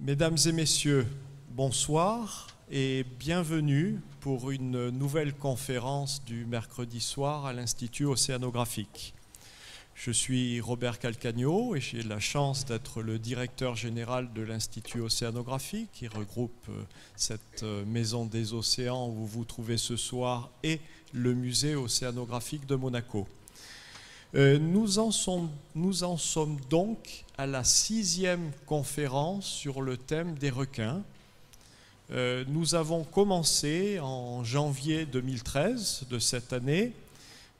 Mesdames et messieurs, bonsoir et bienvenue pour une nouvelle conférence du mercredi soir à l'Institut océanographique. Je suis Robert Calcagno et j'ai la chance d'être le directeur général de l'Institut océanographique qui regroupe cette maison des océans où vous vous trouvez ce soir et le musée océanographique de Monaco. Nous en sommes donc à la 6e conférence sur le thème des requins. Nous avons commencé en janvier 2013 de cette année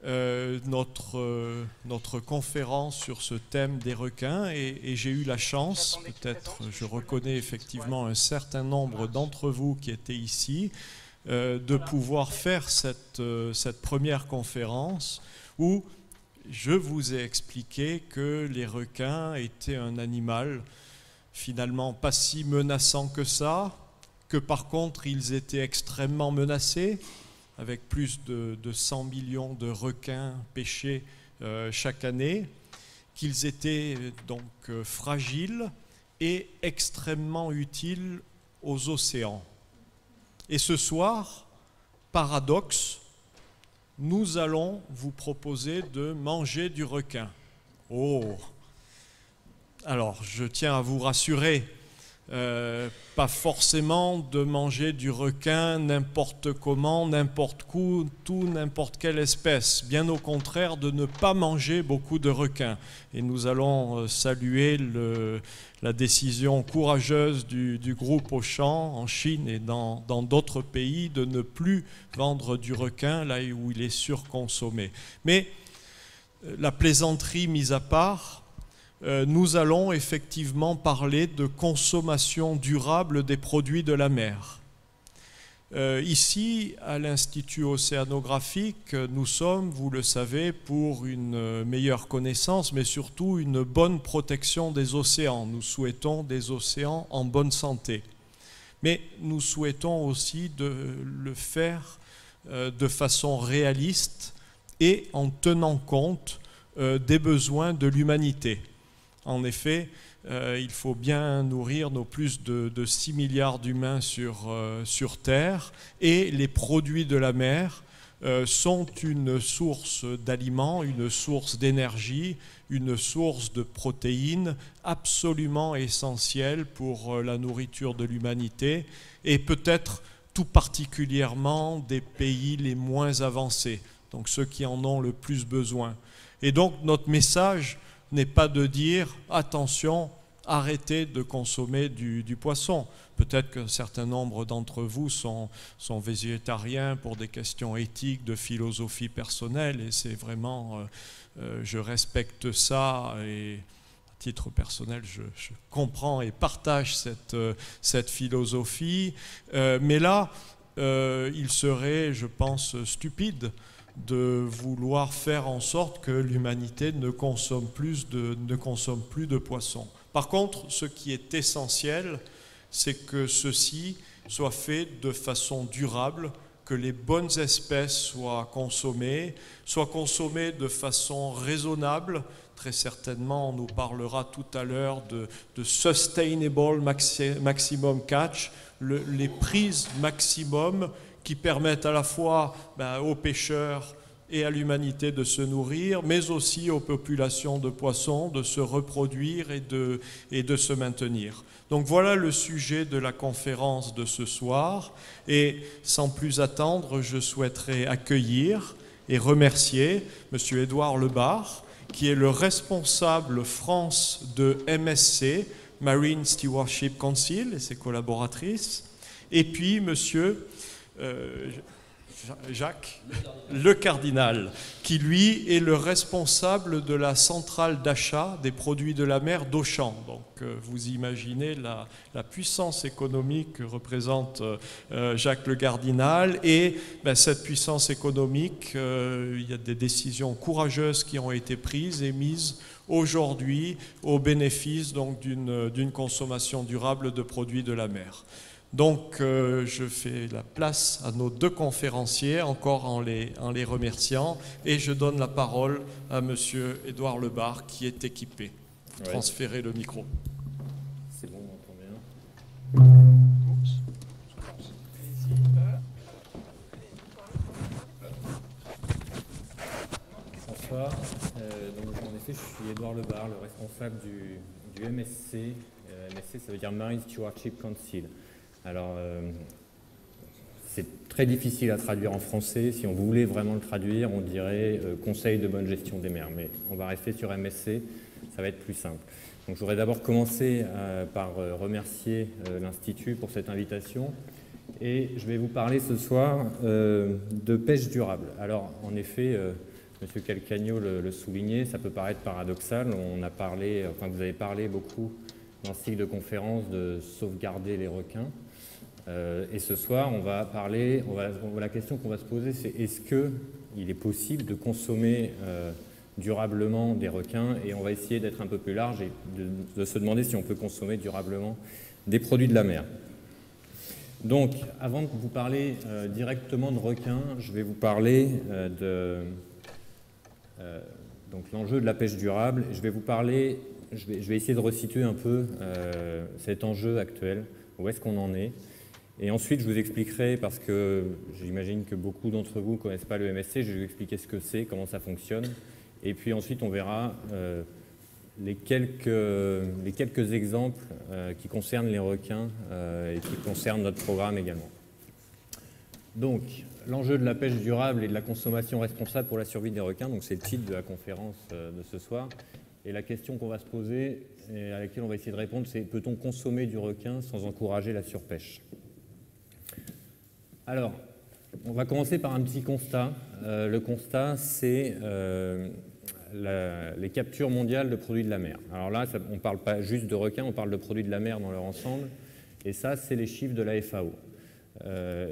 notre conférence sur ce thème des requins et j'ai eu la chance, peut-être je reconnais effectivement un certain nombre d'entre vous qui étaient ici, de pouvoir faire cette première conférence où je vous ai expliqué que les requins étaient un animal finalement pas si menaçant que ça, que par contre ils étaient extrêmement menacés, avec plus de 100 millions de requins pêchés chaque année, qu'ils étaient donc fragiles et extrêmement utiles aux océans. Et ce soir, paradoxe, nous allons vous proposer de manger du requin. Oh! Alors, je tiens à vous rassurer, pas forcément de manger du requin n'importe comment, n'importe où, n'importe quelle espèce. Bien au contraire, de ne pas manger beaucoup de requins. Et nous allons saluer la décision courageuse du groupe Auchan en Chine et dans d'autres pays de ne plus vendre du requin là où il est surconsommé. Mais la plaisanterie mise à part, nous allons effectivement parler de consommation durable des produits de la mer. Ici, à l'Institut océanographique, nous sommes, vous le savez, pour une meilleure connaissance, mais surtout une bonne protection des océans. Nous souhaitons des océans en bonne santé. Mais nous souhaitons aussi le faire de façon réaliste et en tenant compte des besoins de l'humanité. En effet, il faut bien nourrir nos plus de 6 milliards d'humains sur Terre et les produits de la mer sont une source d'aliments, une source d'énergie, une source de protéines absolument essentielle pour la nourriture de l'humanité et peut-être tout particulièrement des pays les moins avancés, donc ceux qui en ont le plus besoin. Et donc notre message n'est pas de dire « attention, arrêtez de consommer du poisson ». Peut-être qu'un certain nombre d'entre vous sont végétariens pour des questions éthiques, de philosophie personnelle, et c'est vraiment, je respecte ça, et à titre personnel, je comprends et partage cette philosophie. Mais là, il serait, je pense, stupide de vouloir faire en sorte que l'humanité ne consomme plus de poissons. Par contre, ce qui est essentiel, c'est que ceci soit fait de façon durable, que les bonnes espèces soient consommées de façon raisonnable. Très certainement, on nous parlera tout à l'heure de Sustainable Maximum Catch, les prises maximum qui permettent à la fois aux pêcheurs et à l'humanité de se nourrir, mais aussi aux populations de poissons de se reproduire et de se maintenir. Donc voilà le sujet de la conférence de ce soir. Et sans plus attendre, je souhaiterais accueillir et remercier M. Édouard Lebar, qui est le responsable France de MSC, Marine Stewardship Council, et ses collaboratrices, et puis M. Jacques Le Cardinal, qui lui est le responsable de la centrale d'achat des produits de la mer d'Auchan. Donc vous imaginez la puissance économique que représente Jacques Le Cardinal, et cette puissance économique, il y a des décisions courageuses qui ont été prises et mises aujourd'hui au bénéfice donc d'une consommation durable de produits de la mer. Donc je fais la place à nos deux conférenciers, encore en les remerciant, et je donne la parole à M. Édouard Lebar, qui est équipé. Transférez le micro. C'est bon, on entend bien. Bonsoir. Donc, en effet, je suis Édouard Lebar, le responsable du MSC. MSC, ça veut dire Marine Stewardship Council. Alors, c'est très difficile à traduire en français. Si on voulait vraiment le traduire, on dirait Conseil de bonne gestion des mers. Mais on va rester sur MSC, ça va être plus simple. Donc, je voudrais d'abord commencer par remercier l'Institut pour cette invitation. Et je vais vous parler ce soir de pêche durable. Alors, en effet, M. Calcagno le soulignait, ça peut paraître paradoxal. On a parlé, enfin, vous avez parlé beaucoup dans ce cycle de conférence de sauvegarder les requins. Et ce soir, on va parler, la question qu'on va se poser, c'est est-ce qu'il est possible de consommer durablement des requins? Et on va essayer d'être un peu plus large et de se demander si on peut consommer durablement des produits de la mer. Donc, avant de vous parler directement de requins, je vais vous parler donc l'enjeu de la pêche durable. Je vais vous parler, je vais essayer de resituer un peu cet enjeu actuel, où est-ce qu'on en est. Et ensuite, je vous expliquerai, parce que j'imagine que beaucoup d'entre vous ne connaissent pas le MSC, je vais vous expliquer ce que c'est, comment ça fonctionne. Et puis ensuite, on verra les quelques exemples qui concernent les requins et qui concernent notre programme également. Donc, l'enjeu de la pêche durable et de la consommation responsable pour la survie des requins, donc c'est le titre de la conférence de ce soir. Et la question qu'on va se poser et à laquelle on va essayer de répondre, c'est peut-on consommer du requin sans encourager la surpêche? Alors, on va commencer par un petit constat. Le constat, c'est les captures mondiales de produits de la mer. Alors là, on ne parle pas juste de requins, on parle de produits de la mer dans leur ensemble. Et ça, c'est les chiffres de la FAO.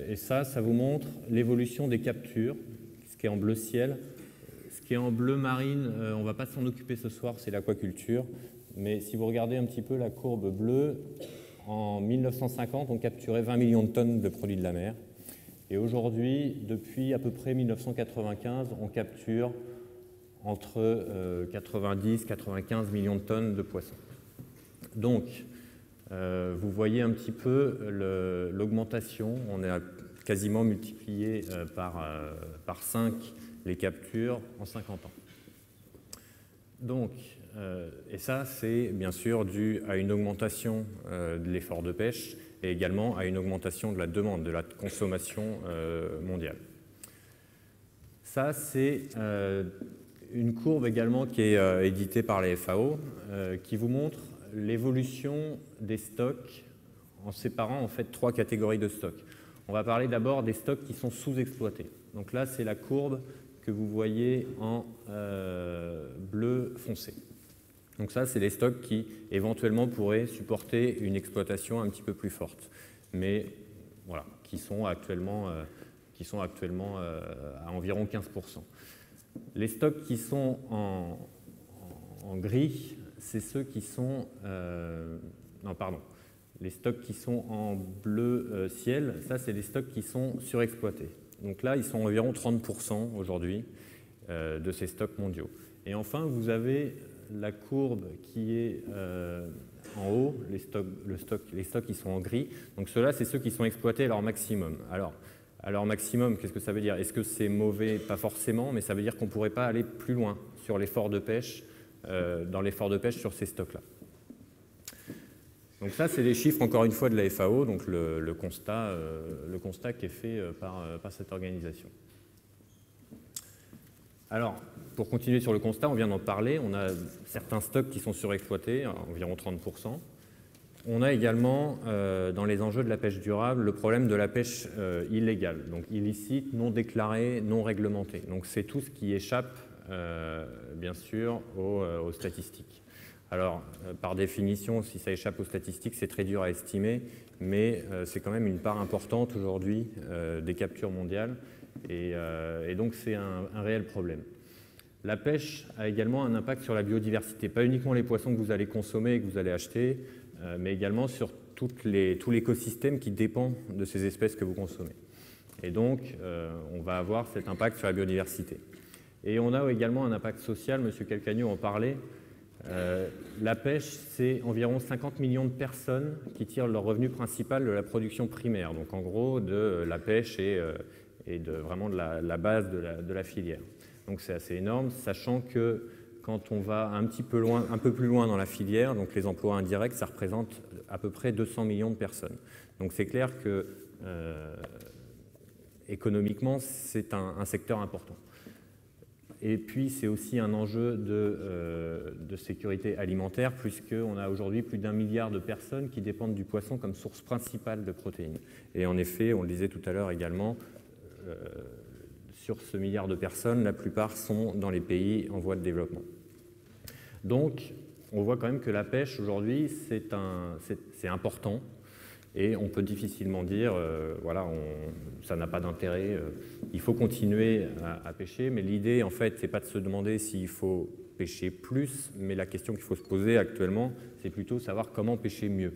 Et ça vous montre l'évolution des captures, ce qui est en bleu ciel. Ce qui est en bleu marine, on ne va pas s'en occuper ce soir, c'est l'aquaculture. Mais si vous regardez un petit peu la courbe bleue, en 1950, on capturait 20 millions de tonnes de produits de la mer. Et aujourd'hui, depuis à peu près 1995, on capture entre 90 et 95 millions de tonnes de poissons. Donc, vous voyez un petit peu l'augmentation. On a quasiment multiplié par 5 les captures en 50 ans. Donc, et ça, c'est bien sûr dû à une augmentation de l'effort de pêche et également à une augmentation de la demande, de la consommation mondiale. Ça, c'est une courbe également qui est éditée par les FAO, qui vous montre l'évolution des stocks en séparant en fait 3 catégories de stocks. On va parler d'abord des stocks qui sont sous-exploités. Donc là, c'est la courbe que vous voyez en bleu foncé. Donc ça, c'est les stocks qui éventuellement pourraient supporter une exploitation un petit peu plus forte, mais voilà, qui sont actuellement à environ 15%. Les stocks qui sont en gris, c'est ceux qui sont... non, pardon. Les stocks qui sont en bleu ciel, ça, c'est des stocks qui sont surexploités. Donc là, ils sont environ 30% aujourd'hui de ces stocks mondiaux. Et enfin, vous avez la courbe qui est en haut, les stocks qui sont en gris. Donc ceux-là, c'est ceux qui sont exploités à leur maximum. Alors, à leur maximum, qu'est-ce que ça veut dire? Est-ce que c'est mauvais? Pas forcément, mais ça veut dire qu'on ne pourrait pas aller plus loin sur l'effort de pêche, dans l'effort de pêche sur ces stocks-là. Donc ça, c'est les chiffres, encore une fois, de la FAO, donc le constat qui est fait par cette organisation. Alors, pour continuer sur le constat, on vient d'en parler, on a certains stocks qui sont surexploités, environ 30%. On a également, dans les enjeux de la pêche durable, le problème de la pêche illégale, donc illicite, non déclarée, non réglementée. Donc c'est tout ce qui échappe, bien sûr, aux statistiques. Alors, par définition, si ça échappe aux statistiques, c'est très dur à estimer, mais c'est quand même une part importante aujourd'hui des captures mondiales, et donc c'est un réel problème. La pêche a également un impact sur la biodiversité, pas uniquement les poissons que vous allez consommer et que vous allez acheter, mais également sur tout l'écosystème qui dépend de ces espèces que vous consommez. Et donc, on va avoir cet impact sur la biodiversité. Et on a également un impact social, M. Calcagno en parlait. La pêche, c'est environ 50 millions de personnes qui tirent leur revenu principal de la production primaire, donc en gros de la pêche et vraiment de la base de la filière. Donc c'est assez énorme, sachant que quand on va un peu plus loin dans la filière, donc les emplois indirects, ça représente à peu près 200 millions de personnes. Donc c'est clair que économiquement, c'est un secteur important. Et puis, c'est aussi un enjeu de sécurité alimentaire, puisqu'on a aujourd'hui plus d'1 milliard de personnes qui dépendent du poisson comme source principale de protéines. Et en effet, on le disait tout à l'heure également, sur ce milliard de personnes, la plupart sont dans les pays en voie de développement. Donc, on voit quand même que la pêche, aujourd'hui, c'est important. Et on peut difficilement dire, voilà, ça n'a pas d'intérêt, il faut continuer à pêcher. Mais l'idée, en fait, c'est pas de se demander s'il faut pêcher plus, mais la question qu'il faut se poser actuellement, c'est plutôt savoir comment pêcher mieux.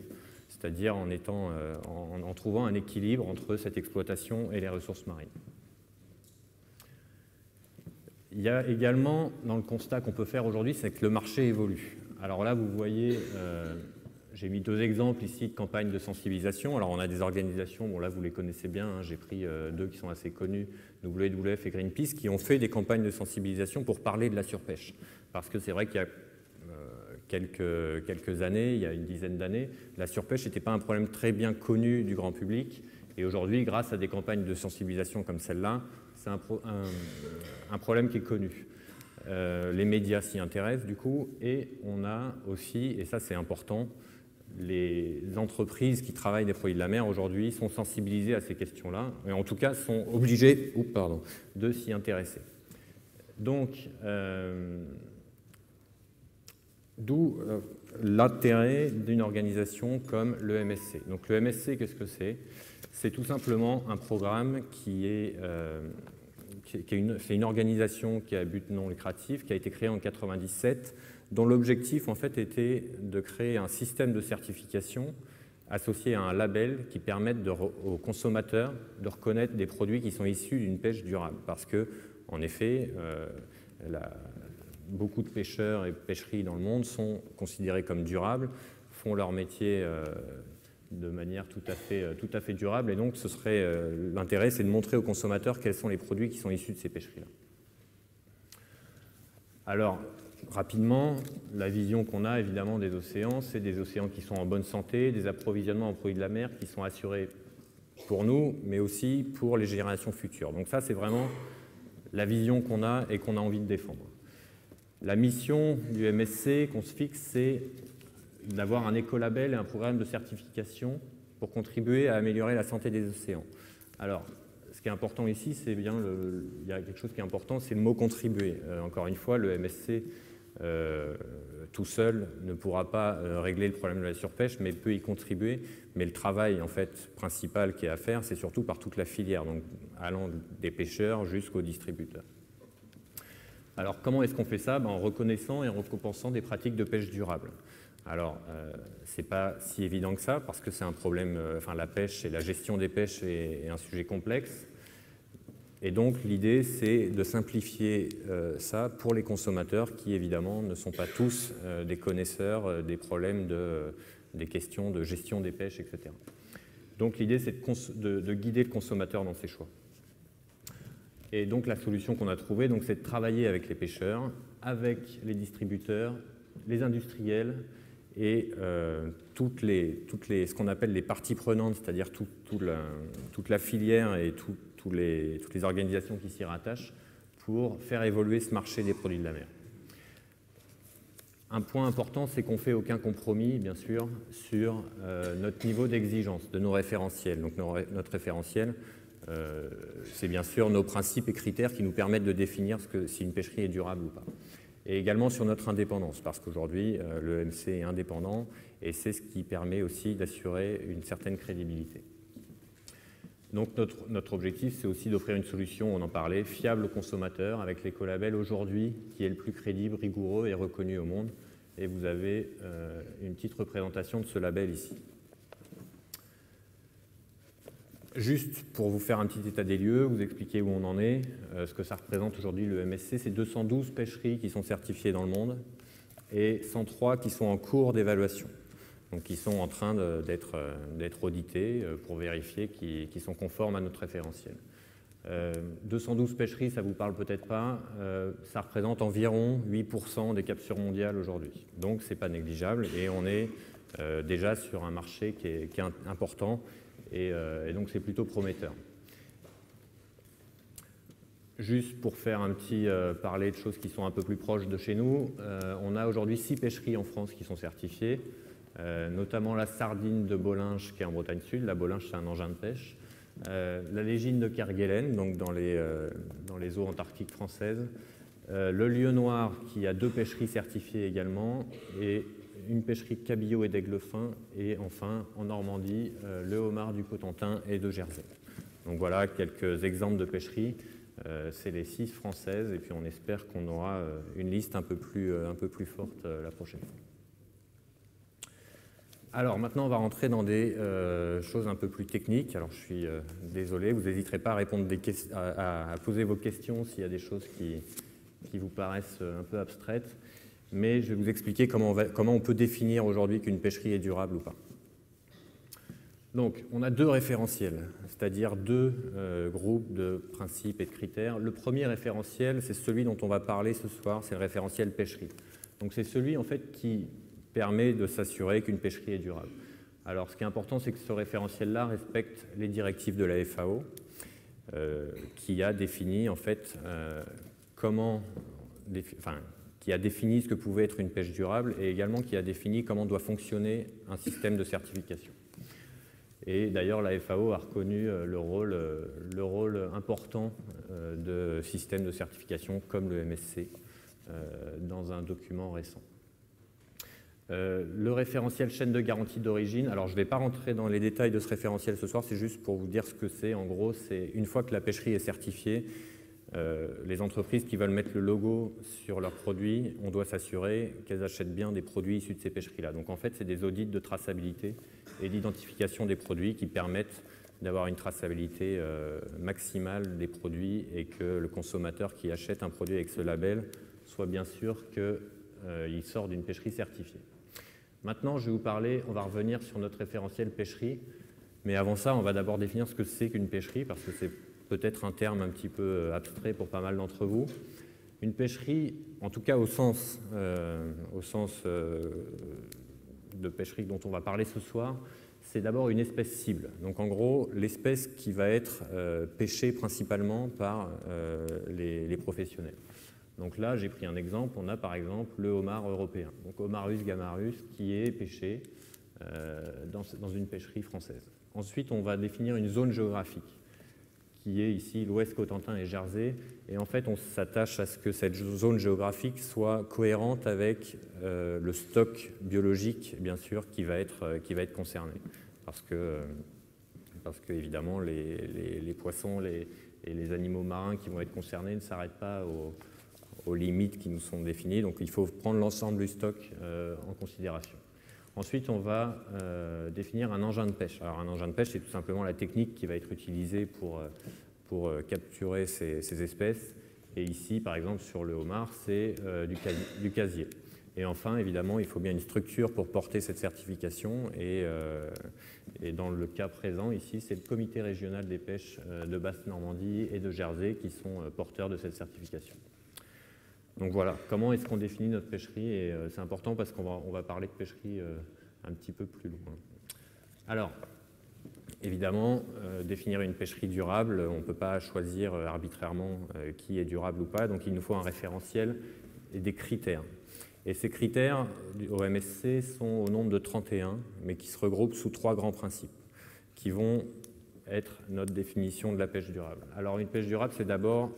C'est-à-dire en trouvant un équilibre entre cette exploitation et les ressources marines. Il y a également, dans le constat qu'on peut faire aujourd'hui, c'est que le marché évolue. Alors là, vous voyez... j'ai mis 2 exemples ici de campagnes de sensibilisation. Alors on a des organisations, bon là vous les connaissez bien, hein, j'ai pris 2 qui sont assez connus, WWF et Greenpeace, qui ont fait des campagnes de sensibilisation pour parler de la surpêche. Parce que c'est vrai qu'il y a quelques années, il y a une dizaine d'années, la surpêche n'était pas un problème très bien connu du grand public. Et aujourd'hui, grâce à des campagnes de sensibilisation comme celle-là, c'est un problème qui est connu. Les médias s'y intéressent du coup, et on a aussi, et ça c'est important, les entreprises qui travaillent des produits de la mer aujourd'hui sont sensibilisées à ces questions-là, et en tout cas sont obligées de s'y intéresser. Donc, d'où l'intérêt d'une organisation comme le MSC. Donc le MSC, qu'est-ce que c'est? C'est tout simplement un programme c'est une organisation qui a but non lucratif, qui a été créée en 1997, dont l'objectif en fait était de créer un système de certification associé à un label qui permette aux consommateurs de reconnaître des produits qui sont issus d'une pêche durable. Parce que, en effet, beaucoup de pêcheurs et pêcheries dans le monde sont considérés comme durables, font leur métier de manière tout à fait durable, et donc l'intérêt, c'est de montrer aux consommateurs quels sont les produits qui sont issus de ces pêcheries-là. Alors, rapidement, la vision qu'on a évidemment des océans, c'est des océans qui sont en bonne santé, des approvisionnements en produits de la mer qui sont assurés pour nous, mais aussi pour les générations futures. Donc ça, c'est vraiment la vision qu'on a et qu'on a envie de défendre. La mission du MSC qu'on se fixe, c'est d'avoir un écolabel et un programme de certification pour contribuer à améliorer la santé des océans. Alors, ce qui est important ici, c'est bien, il y a quelque chose qui est important, c'est le mot « contribuer ». Encore une fois, le MSC tout seul ne pourra pas régler le problème de la surpêche, mais peut y contribuer. Mais le travail en fait, principal qui est à faire, c'est surtout par toute la filière, donc allant des pêcheurs jusqu'aux distributeurs. Alors, comment est-ce qu'on fait ça? En reconnaissant et en récompensant des pratiques de pêche durable. Alors, ce n'est pas si évident que ça, parce que c'est un problème, la pêche et la gestion des pêches est un sujet complexe. Et donc, l'idée, c'est de simplifier ça pour les consommateurs qui, évidemment, ne sont pas tous des connaisseurs des problèmes des questions de gestion des pêches, etc. Donc, l'idée, c'est de guider le consommateur dans ses choix. Et donc, la solution qu'on a trouvée, c'est de travailler avec les pêcheurs, avec les distributeurs, les industriels, et ce qu'on appelle les parties prenantes, c'est-à-dire toute la filière et toutes les organisations qui s'y rattachent, pour faire évoluer ce marché des produits de la mer. Un point important, c'est qu'on ne fait aucun compromis, bien sûr, sur notre niveau d'exigence de nos référentiels. Donc notre référentiel, c'est bien sûr nos principes et critères qui nous permettent de définir si une pêcherie est durable ou pas. Et également sur notre indépendance, parce qu'aujourd'hui, le MC est indépendant, et c'est ce qui permet aussi d'assurer une certaine crédibilité. Donc notre objectif, c'est aussi d'offrir une solution, on en parlait, fiable aux consommateurs, avec l'écolabel aujourd'hui, qui est le plus crédible, rigoureux et reconnu au monde. Et vous avez une petite représentation de ce label ici. Juste pour vous faire un petit état des lieux, vous expliquer où on en est, ce que ça représente aujourd'hui le MSC, c'est 212 pêcheries qui sont certifiées dans le monde, et 103 qui sont en cours d'évaluation, donc qui sont en train d'être audités pour vérifier qu'ils sont conformes à notre référentiel. 212 pêcheries, ça ne vous parle peut-être pas, ça représente environ 8% des captures mondiales aujourd'hui. Donc ce n'est pas négligeable et on est déjà sur un marché qui est important et donc c'est plutôt prometteur. Juste pour faire un petit parler de choses qui sont un peu plus proches de chez nous, on a aujourd'hui 6 pêcheries en France qui sont certifiées, notamment la Sardine de Bollinge qui est en Bretagne Sud. La Bollinge, c'est un engin de pêche. La Légine de Kerguelen, donc dans les eaux antarctiques françaises. Le Lieu Noir qui a 2 pêcheries certifiées également, et une pêcherie de cabillaud et d'aiglefin, et enfin en Normandie, le homard du Cotentin et de Jersey. Donc voilà quelques exemples de pêcheries. C'est les 6 françaises et puis on espère qu'on aura une liste un peu plus forte la prochaine fois. Alors maintenant on va rentrer dans des choses un peu plus techniques. Alors je suis désolé, vous n'hésiterez pas à répondre à poser vos questions s'il y a des choses qui vous paraissent un peu abstraites, mais je vais vous expliquer comment on peut définir aujourd'hui qu'une pêcherie est durable ou pas. Donc, on a 2 référentiels, c'est-à-dire 2 groupes de principes et de critères. Le premier référentiel, c'est celui dont on va parler ce soir, c'est le référentiel pêcherie. Donc, c'est celui en fait qui permet de s'assurer qu'une pêcherie est durable. Alors, ce qui est important, c'est que ce référentiel-là respecte les directives de la FAO, qui a défini en fait qui a défini ce que pouvait être une pêche durable et également qui a défini comment doit fonctionner un système de certification. Et d'ailleurs, la FAO a reconnu le rôle important de systèmes de certification comme le MSC dans un document récent. Le référentiel chaîne de garantie d'origine, alors je ne vais pas rentrer dans les détails de ce référentiel ce soir, c'est juste pour vous dire ce que c'est. En gros, c'est une fois que la pêcherie est certifiée, les entreprises qui veulent mettre le logo sur leurs produits, on doit s'assurer qu'elles achètent bien des produits issus de ces pêcheries-là. Donc en fait, c'est des audits de traçabilité et d'identification des produits qui permettent d'avoir une traçabilité maximale des produits et que le consommateur qui achète un produit avec ce label soit bien sûr qu'il sort d'une pêcherie certifiée. Maintenant, je vais vous parler, on va revenir sur notre référentiel pêcherie, mais avant ça, on va d'abord définir ce que c'est qu'une pêcherie, parce que c'est peut-être un terme un petit peu abstrait pour pas mal d'entre vous. Une pêcherie, en tout cas au sens de pêcherie dont on va parler ce soir, c'est d'abord une espèce cible. Donc en gros, l'espèce qui va être pêchée principalement par les professionnels. Donc là, j'ai pris un exemple. On a par exemple le homard européen, donc Homarus gamarus, qui est pêché dans une pêcherie française. Ensuite, on va définir une zone géographique, qui est ici l'Ouest Cotentin et Jersey. Et en fait, on s'attache à ce que cette zone géographique soit cohérente avec le stock biologique, bien sûr, qui va être concerné. Parce que évidemment, les poissons et les animaux marins qui vont être concernés ne s'arrêtent pas aux limites qui nous sont définies. Donc, il faut prendre l'ensemble du stock en considération. Ensuite, on va définir un engin de pêche. Alors, un engin de pêche, c'est tout simplement la technique qui va être utilisée pour capturer ces espèces. Et ici, par exemple, sur le homard, c'est du casier. Et enfin, évidemment, il faut bien une structure pour porter cette certification. Et dans le cas présent, ici, c'est le comité régional des pêches de Basse-Normandie et de Jersey qui sont porteurs de cette certification. Donc voilà, comment est-ce qu'on définit notre pêcherie? Et c'est important parce qu'on va parler de pêcherie un petit peu plus loin. Alors, évidemment, définir une pêcherie durable, on ne peut pas choisir arbitrairement qui est durable ou pas, donc il nous faut un référentiel et des critères. Et ces critères au MSC sont au nombre de 31, mais qui se regroupent sous 3 grands principes, qui vont être notre définition de la pêche durable. Alors une pêche durable, c'est d'abord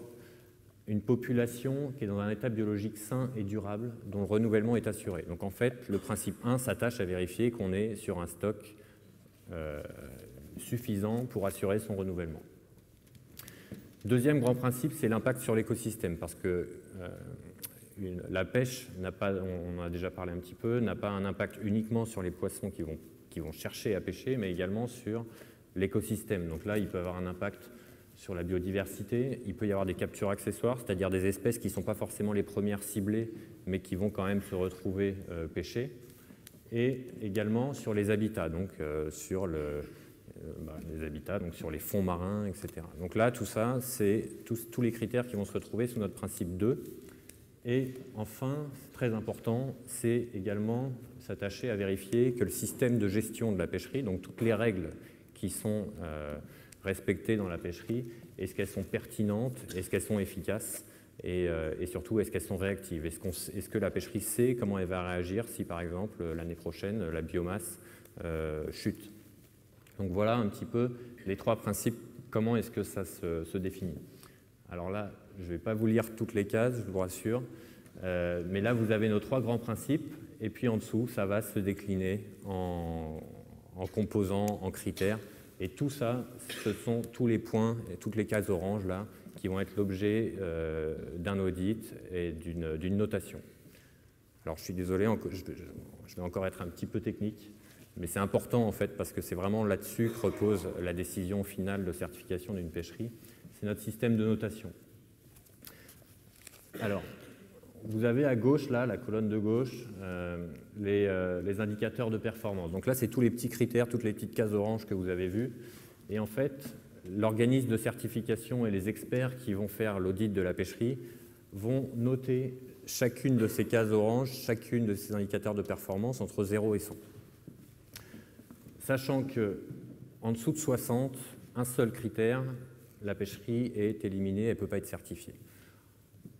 une population qui est dans un état biologique sain et durable, dont le renouvellement est assuré. Donc en fait, le principe 1 s'attache à vérifier qu'on est sur un stock suffisant pour assurer son renouvellement. Deuxième grand principe, c'est l'impact sur l'écosystème, parce que la pêche n'a pas, on en a déjà parlé un petit peu, n'a pas un impact uniquement sur les poissons qui vont chercher à pêcher, mais également sur l'écosystème. Donc là, il peut avoir un impact sur la biodiversité. Il peut y avoir des captures accessoires, c'est-à-dire des espèces qui ne sont pas forcément les premières ciblées, mais qui vont quand même se retrouver pêchées. Et également sur les habitats, donc sur les habitats, donc sur les fonds marins, etc. Donc là, tout ça, c'est tous les critères qui vont se retrouver sous notre principe 2. Et enfin, très important, c'est également s'attacher à vérifier que le système de gestion de la pêcherie, donc toutes les règles qui sont respectées dans la pêcherie, est-ce qu'elles sont pertinentes, est-ce qu'elles sont efficaces, et surtout, est-ce qu'elles sont réactives? Est-ce que la pêcherie sait comment elle va réagir si, par exemple, l'année prochaine, la biomasse chute? Donc voilà un petit peu les 3 principes, comment est-ce que ça se définit. Alors là, je ne vais pas vous lire toutes les cases, je vous rassure, mais là, vous avez nos 3 grands principes, et puis en dessous, ça va se décliner en composants, en critères, et tout ça, ce sont tous les points et toutes les cases oranges là, qui vont être l'objet d'un audit et d'une notation. Alors je suis désolé, je vais encore être un petit peu technique, mais c'est important en fait parce que c'est vraiment là-dessus que repose la décision finale de certification d'une pêcherie. C'est notre système de notation. Alors, vous avez à gauche, là, la colonne de gauche, les indicateurs de performance. Donc là, c'est tous les petits critères, toutes les petites cases oranges que vous avez vues. Et en fait, l'organisme de certification et les experts qui vont faire l'audit de la pêcherie vont noter chacune de ces cases oranges, chacune de ces indicateurs de performance entre 0 et 100. Sachant qu'en dessous de 60, un seul critère, la pêcherie est éliminée, elle ne peut pas être certifiée.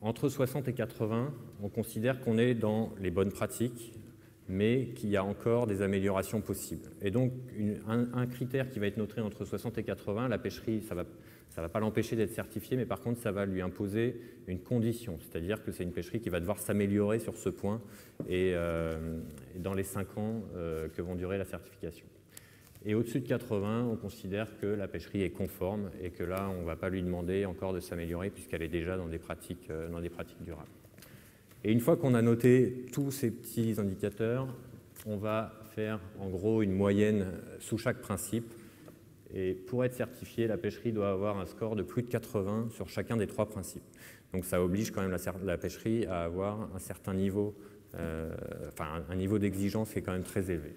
Entre 60 et 80, on considère qu'on est dans les bonnes pratiques, mais qu'il y a encore des améliorations possibles. Et donc, un critère qui va être noté entre 60 et 80, la pêcherie, ça va pas l'empêcher d'être certifiée, mais par contre, ça va lui imposer une condition, c'est-à-dire que c'est une pêcherie qui va devoir s'améliorer sur ce point et dans les 5 ans que vont durer la certification. Et au-dessus de 80, on considère que la pêcherie est conforme et que là, on ne va pas lui demander encore de s'améliorer puisqu'elle est déjà dans des pratiques durables. Et une fois qu'on a noté tous ces petits indicateurs, on va faire en gros une moyenne sous chaque principe. Et pour être certifié, la pêcherie doit avoir un score de plus de 80 sur chacun des 3 principes. Donc ça oblige quand même la pêcherie à avoir un certain niveau, un niveau d'exigence qui est quand même très élevé.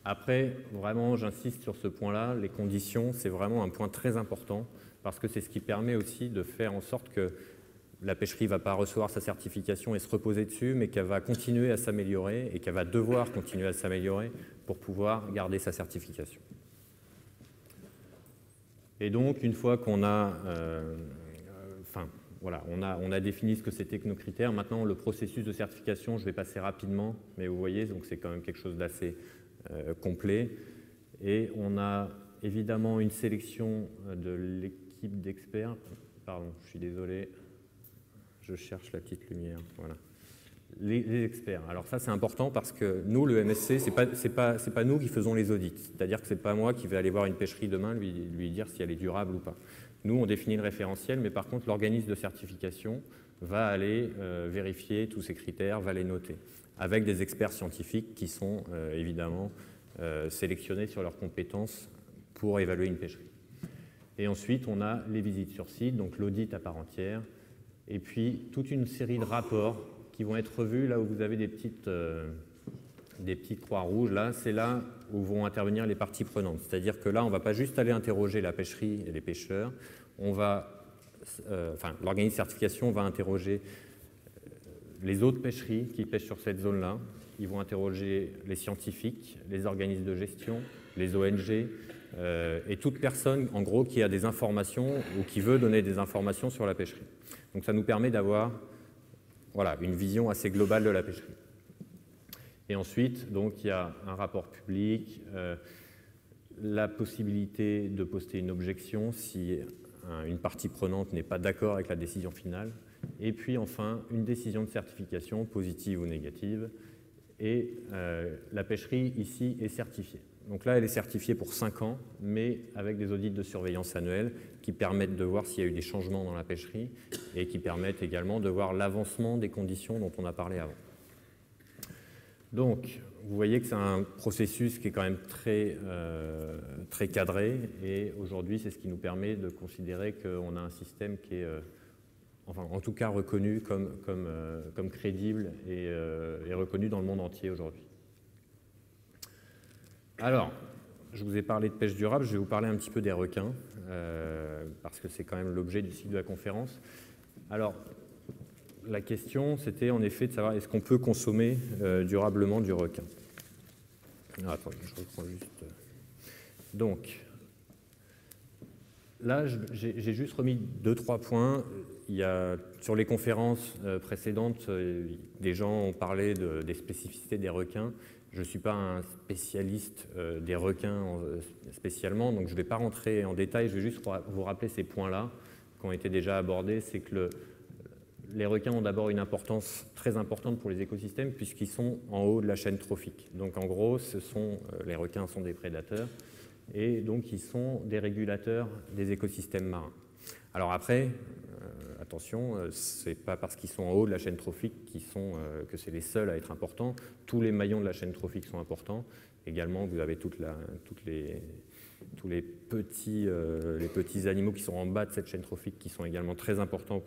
Après, vraiment, j'insiste sur ce point-là, les conditions, c'est vraiment un point très important parce que c'est ce qui permet aussi de faire en sorte que la pêcherie ne va pas recevoir sa certification et se reposer dessus, mais qu'elle va continuer à s'améliorer et qu'elle va devoir continuer à s'améliorer pour pouvoir garder sa certification. Et donc, une fois qu'on a, on a défini ce que c'était que nos critères, maintenant le processus de certification, je vais passer rapidement, mais vous voyez, donc c'est quand même quelque chose d'assez complet. Et on a évidemment une sélection de l'équipe d'experts. Pardon, je suis désolé, je cherche la petite lumière. Voilà. Les experts. Alors ça, c'est important parce que nous, le MSC, c'est pas nous qui faisons les audits. C'est-à-dire que c'est pas moi qui vais aller voir une pêcherie demain, lui dire si elle est durable ou pas. Nous, on définit le référentiel, mais par contre, l'organisme de certification va aller vérifier tous ces critères, va les noter, avec des experts scientifiques qui sont évidemment sélectionnés sur leurs compétences pour évaluer une pêcherie. Et ensuite, on a les visites sur site, donc l'audit à part entière, et puis toute une série de rapports qui vont être revus là où vous avez des petites croix rouges. Là, c'est là où vont intervenir les parties prenantes. C'est-à-dire que là, on ne va pas juste aller interroger la pêcherie et les pêcheurs, l'organisme de certification va interroger les autres pêcheries qui pêchent sur cette zone-là. Ils vont interroger les scientifiques, les organismes de gestion, les ONG et toute personne, en gros, qui a des informations ou qui veut donner des informations sur la pêcherie. Donc ça nous permet d'avoir une vision assez globale de la pêcherie. Et ensuite, donc, il y a un rapport public, la possibilité de poster une objection si une partie prenante n'est pas d'accord avec la décision finale, et puis enfin une décision de certification positive ou négative, et la pêcherie ici est certifiée. Donc là, elle est certifiée pour 5 ans, mais avec des audits de surveillance annuels qui permettent de voir s'il y a eu des changements dans la pêcherie et qui permettent également de voir l'avancement des conditions dont on a parlé avant. Donc, vous voyez que c'est un processus qui est quand même très cadré, et aujourd'hui, c'est ce qui nous permet de considérer qu'on a un système qui est, enfin, en tout cas reconnu comme crédible et reconnu dans le monde entier aujourd'hui. Alors, je vous ai parlé de pêche durable, je vais vous parler un petit peu des requins, parce que c'est quand même l'objet du cycle de la conférence. Alors, la question, c'était en effet de savoir est-ce qu'on peut consommer durablement du requin. Alors, attendez, je reprends juste. Donc, là, j'ai juste remis 2-3 points. Il y a, sur les conférences précédentes, des gens ont parlé des spécificités des requins. Je ne suis pas un spécialiste des requins spécialement, donc je ne vais pas rentrer en détail, je vais juste vous rappeler ces points-là qui ont été déjà abordés. C'est que les requins ont d'abord une importance très importante pour les écosystèmes puisqu'ils sont en haut de la chaîne trophique. Donc en gros, les requins sont des prédateurs et donc ils sont des régulateurs des écosystèmes marins. Alors après, attention, ce n'est pas parce qu'ils sont en haut de la chaîne trophique que c'est les seuls à être importants. Tous les maillons de la chaîne trophique sont importants. Également, vous avez tous les petits animaux qui sont en bas de cette chaîne trophique qui sont également très importants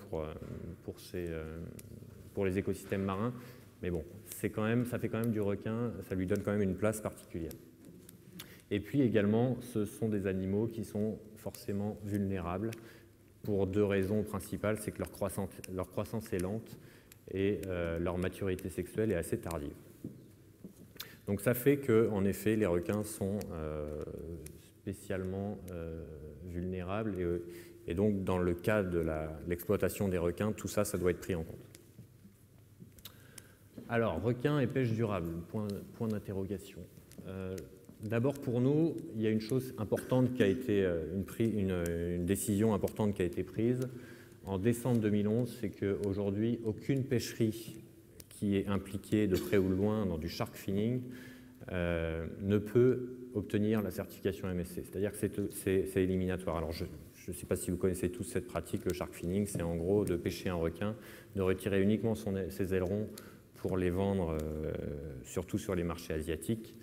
pour les écosystèmes marins. Mais bon, ça fait quand même du requin, ça lui donne quand même une place particulière. Et puis également, ce sont des animaux qui sont forcément vulnérables pour 2 raisons principales, c'est que leur croissance est lente et leur maturité sexuelle est assez tardive. Donc ça fait qu'en effet, les requins sont spécialement vulnérables et donc dans le cas de l'exploitation des requins, tout ça, ça doit être pris en compte. Alors, requins et pêche durable, point d'interrogation. D'abord, pour nous, il y a une chose importante qui a été une décision importante qui a été prise en décembre 2011, c'est qu'aujourd'hui, aucune pêcherie qui est impliquée de près ou de loin dans du shark finning ne peut obtenir la certification MSC. C'est-à-dire que c'est éliminatoire. Alors, je ne sais pas si vous connaissez tous cette pratique, le shark finning, c'est en gros de pêcher un requin, de retirer uniquement ses ailerons pour les vendre, surtout sur les marchés asiatiques,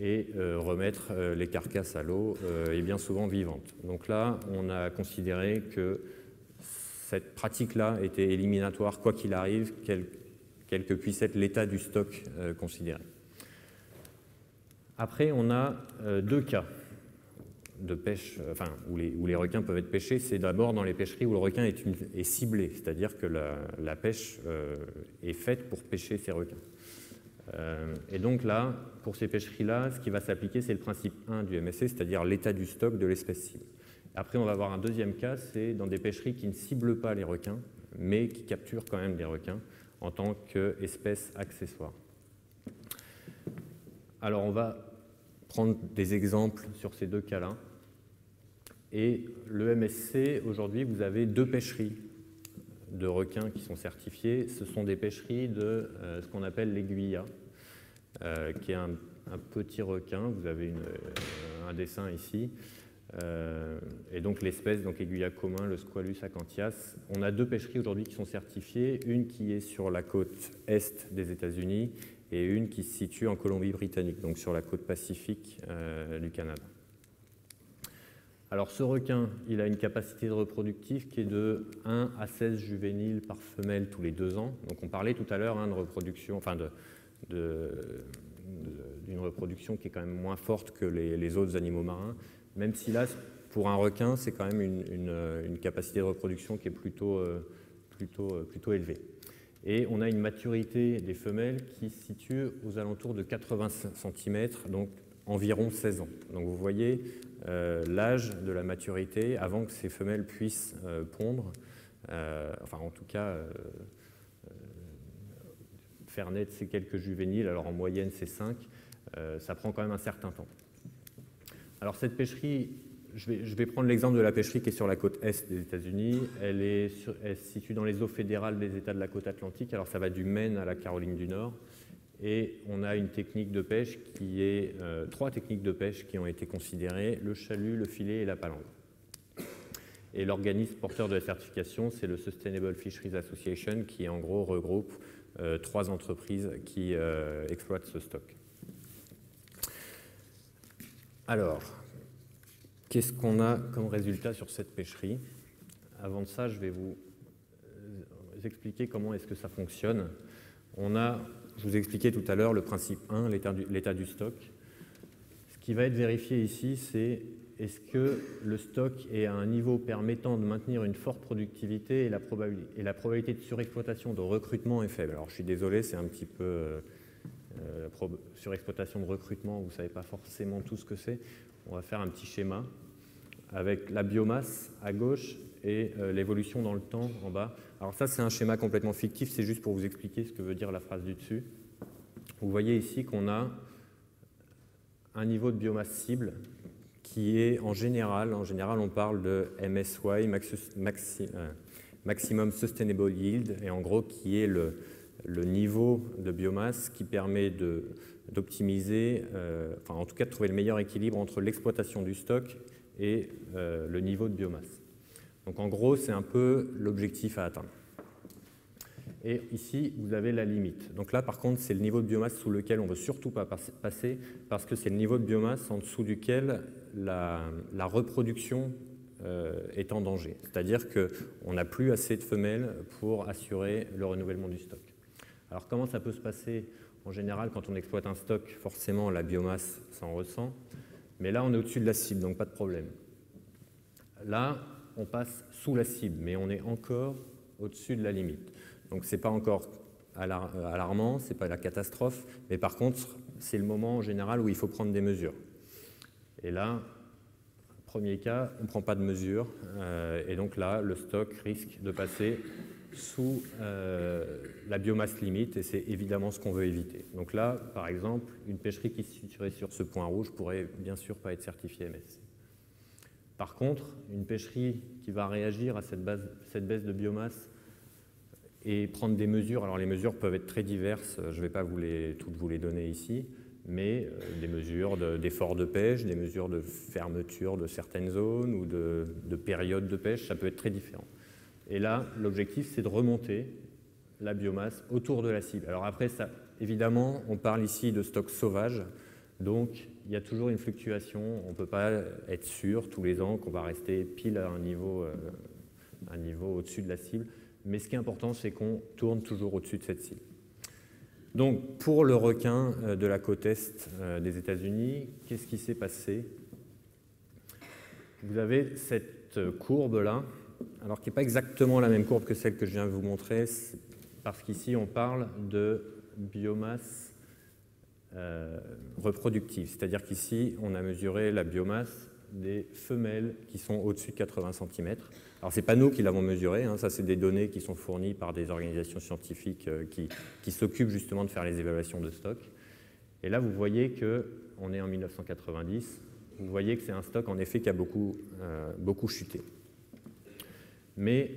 et remettre les carcasses à l'eau, et bien souvent vivantes. Donc là, on a considéré que cette pratique-là était éliminatoire, quoi qu'il arrive, quel que puisse être l'état du stock considéré. Après, on a 2 cas de pêche, où les requins peuvent être pêchés. C'est d'abord dans les pêcheries où le requin est ciblé, c'est-à-dire que la pêche est faite pour pêcher ces requins. Et donc là, pour ces pêcheries-là, ce qui va s'appliquer, c'est le principe 1 du MSC, c'est-à-dire l'état du stock de l'espèce cible. Après, on va avoir un deuxième cas, c'est dans des pêcheries qui ne ciblent pas les requins, mais qui capturent quand même des requins en tant qu'espèce accessoire. Alors, on va prendre des exemples sur ces 2 cas-là. Et le MSC, aujourd'hui, vous avez 2 pêcheries de requins qui sont certifiés. Ce sont des pêcheries de ce qu'on appelle l'aiguilla, qui est un petit requin. Vous avez un dessin ici. Et donc l'espèce, aiguilla commun, le Squalus acanthias. On a 2 pêcheries aujourd'hui qui sont certifiées, une qui est sur la côte est des États-Unis et une qui se situe en Colombie-Britannique, donc sur la côte pacifique du Canada. Alors ce requin, il a une capacité de reproductive qui est de 1 à 16 juvéniles par femelle tous les 2 ans. Donc on parlait tout à l'heure de reproduction, d'une reproduction qui est quand même moins forte que les autres animaux marins, même si là, pour un requin, c'est quand même une capacité de reproduction qui est plutôt élevée. Et on a une maturité des femelles qui se situe aux alentours de 80 cm, donc environ 16 ans. Donc vous voyez l'âge de la maturité avant que ces femelles puissent pondre, en tout cas faire naître ces quelques juvéniles. Alors en moyenne c'est 5, ça prend quand même un certain temps. Alors cette pêcherie, je vais prendre l'exemple de la pêcherie qui est sur la côte est des États-Unis. Elle se situe dans les eaux fédérales des États de la côte atlantique. Alors ça va du Maine à la Caroline du Nord. Et on a une technique de pêche qui est 3 techniques de pêche qui ont été considérées, le chalut, le filet et la palangre. Et l'organisme porteur de la certification, c'est le Sustainable Fisheries Association, qui en gros regroupe 3 entreprises qui exploitent ce stock. Alors, qu'est-ce qu'on a comme résultat sur cette pêcherie? Avant de ça, je vais vous expliquer comment est-ce que ça fonctionne. Je vous ai expliqué tout à l'heure le principe 1, l'état du stock. Ce qui va être vérifié ici, c'est est-ce que le stock est à un niveau permettant de maintenir une forte productivité et la probabilité de surexploitation, de recrutement est faible. Alors je suis désolé, c'est un petit peu surexploitation de recrutement, vous ne savez pas forcément tout ce que c'est. On va faire un petit schéma avec la biomasse à gauche et l'évolution dans le temps en bas. Alors ça, c'est un schéma complètement fictif, c'est juste pour vous expliquer ce que veut dire la phrase du dessus. Vous voyez ici qu'on a un niveau de biomasse cible qui est en général on parle de MSY, Maximum Sustainable Yield, et en gros qui est le niveau de biomasse qui permet d'optimiser, enfin en tout cas de trouver le meilleur équilibre entre l'exploitation du stock et le niveau de biomasse. Donc en gros, c'est un peu l'objectif à atteindre. Et ici, vous avez la limite. Donc là, par contre, c'est le niveau de biomasse sous lequel on ne veut surtout pas passer, parce que c'est le niveau de biomasse en dessous duquel la reproduction est en danger. C'est-à-dire qu'on n'a plus assez de femelles pour assurer le renouvellement du stock. Alors comment ça peut se passer? En général, quand on exploite un stock, forcément, la biomasse s'en ressent. Mais là, on est au-dessus de la cible, donc pas de problème. Là, on passe sous la cible, mais on est encore au-dessus de la limite. Donc ce n'est pas encore alarmant, ce n'est pas la catastrophe, mais par contre, c'est le moment en général où il faut prendre des mesures. Et là, premier cas, on ne prend pas de mesures, et donc là, le stock risque de passer sous la biomasse limite, et c'est évidemment ce qu'on veut éviter. Donc là, par exemple, une pêcherie qui se situerait sur ce point rouge pourrait bien sûr pas être certifiée MSC. Par contre, une pêcherie qui va réagir à cette baisse de biomasse et prendre des mesures, alors les mesures peuvent être très diverses, je ne vais pas toutes vous les donner ici, mais des mesures d'effort de pêche, des mesures de fermeture de certaines zones ou de périodes de pêche, ça peut être très différent. Et là, l'objectif, c'est de remonter la biomasse autour de la cible. Alors après, ça, évidemment, on parle ici de stock sauvage, donc il y a toujours une fluctuation. On ne peut pas être sûr tous les ans qu'on va rester pile à un niveau au-dessus de la cible. Mais ce qui est important, c'est qu'on tourne toujours au-dessus de cette cible. Donc, pour le requin de la côte est des États-Unis, qu'est-ce qui s'est passé? Vous avez cette courbe-là, alors qui n'est pas exactement la même courbe que celle que je viens de vous montrer, parce qu'ici, on parle de biomasse reproductive. C'est-à-dire qu'ici, on a mesuré la biomasse des femelles qui sont au-dessus de 80 cm. Alors, ce n'est pas nous qui l'avons mesuré, hein, ça, c'est des données qui sont fournies par des organisations scientifiques qui s'occupent justement de faire les évaluations de stock. Et là, vous voyez qu'on est en 1990, vous voyez que c'est un stock, en effet, qui a beaucoup chuté. Mais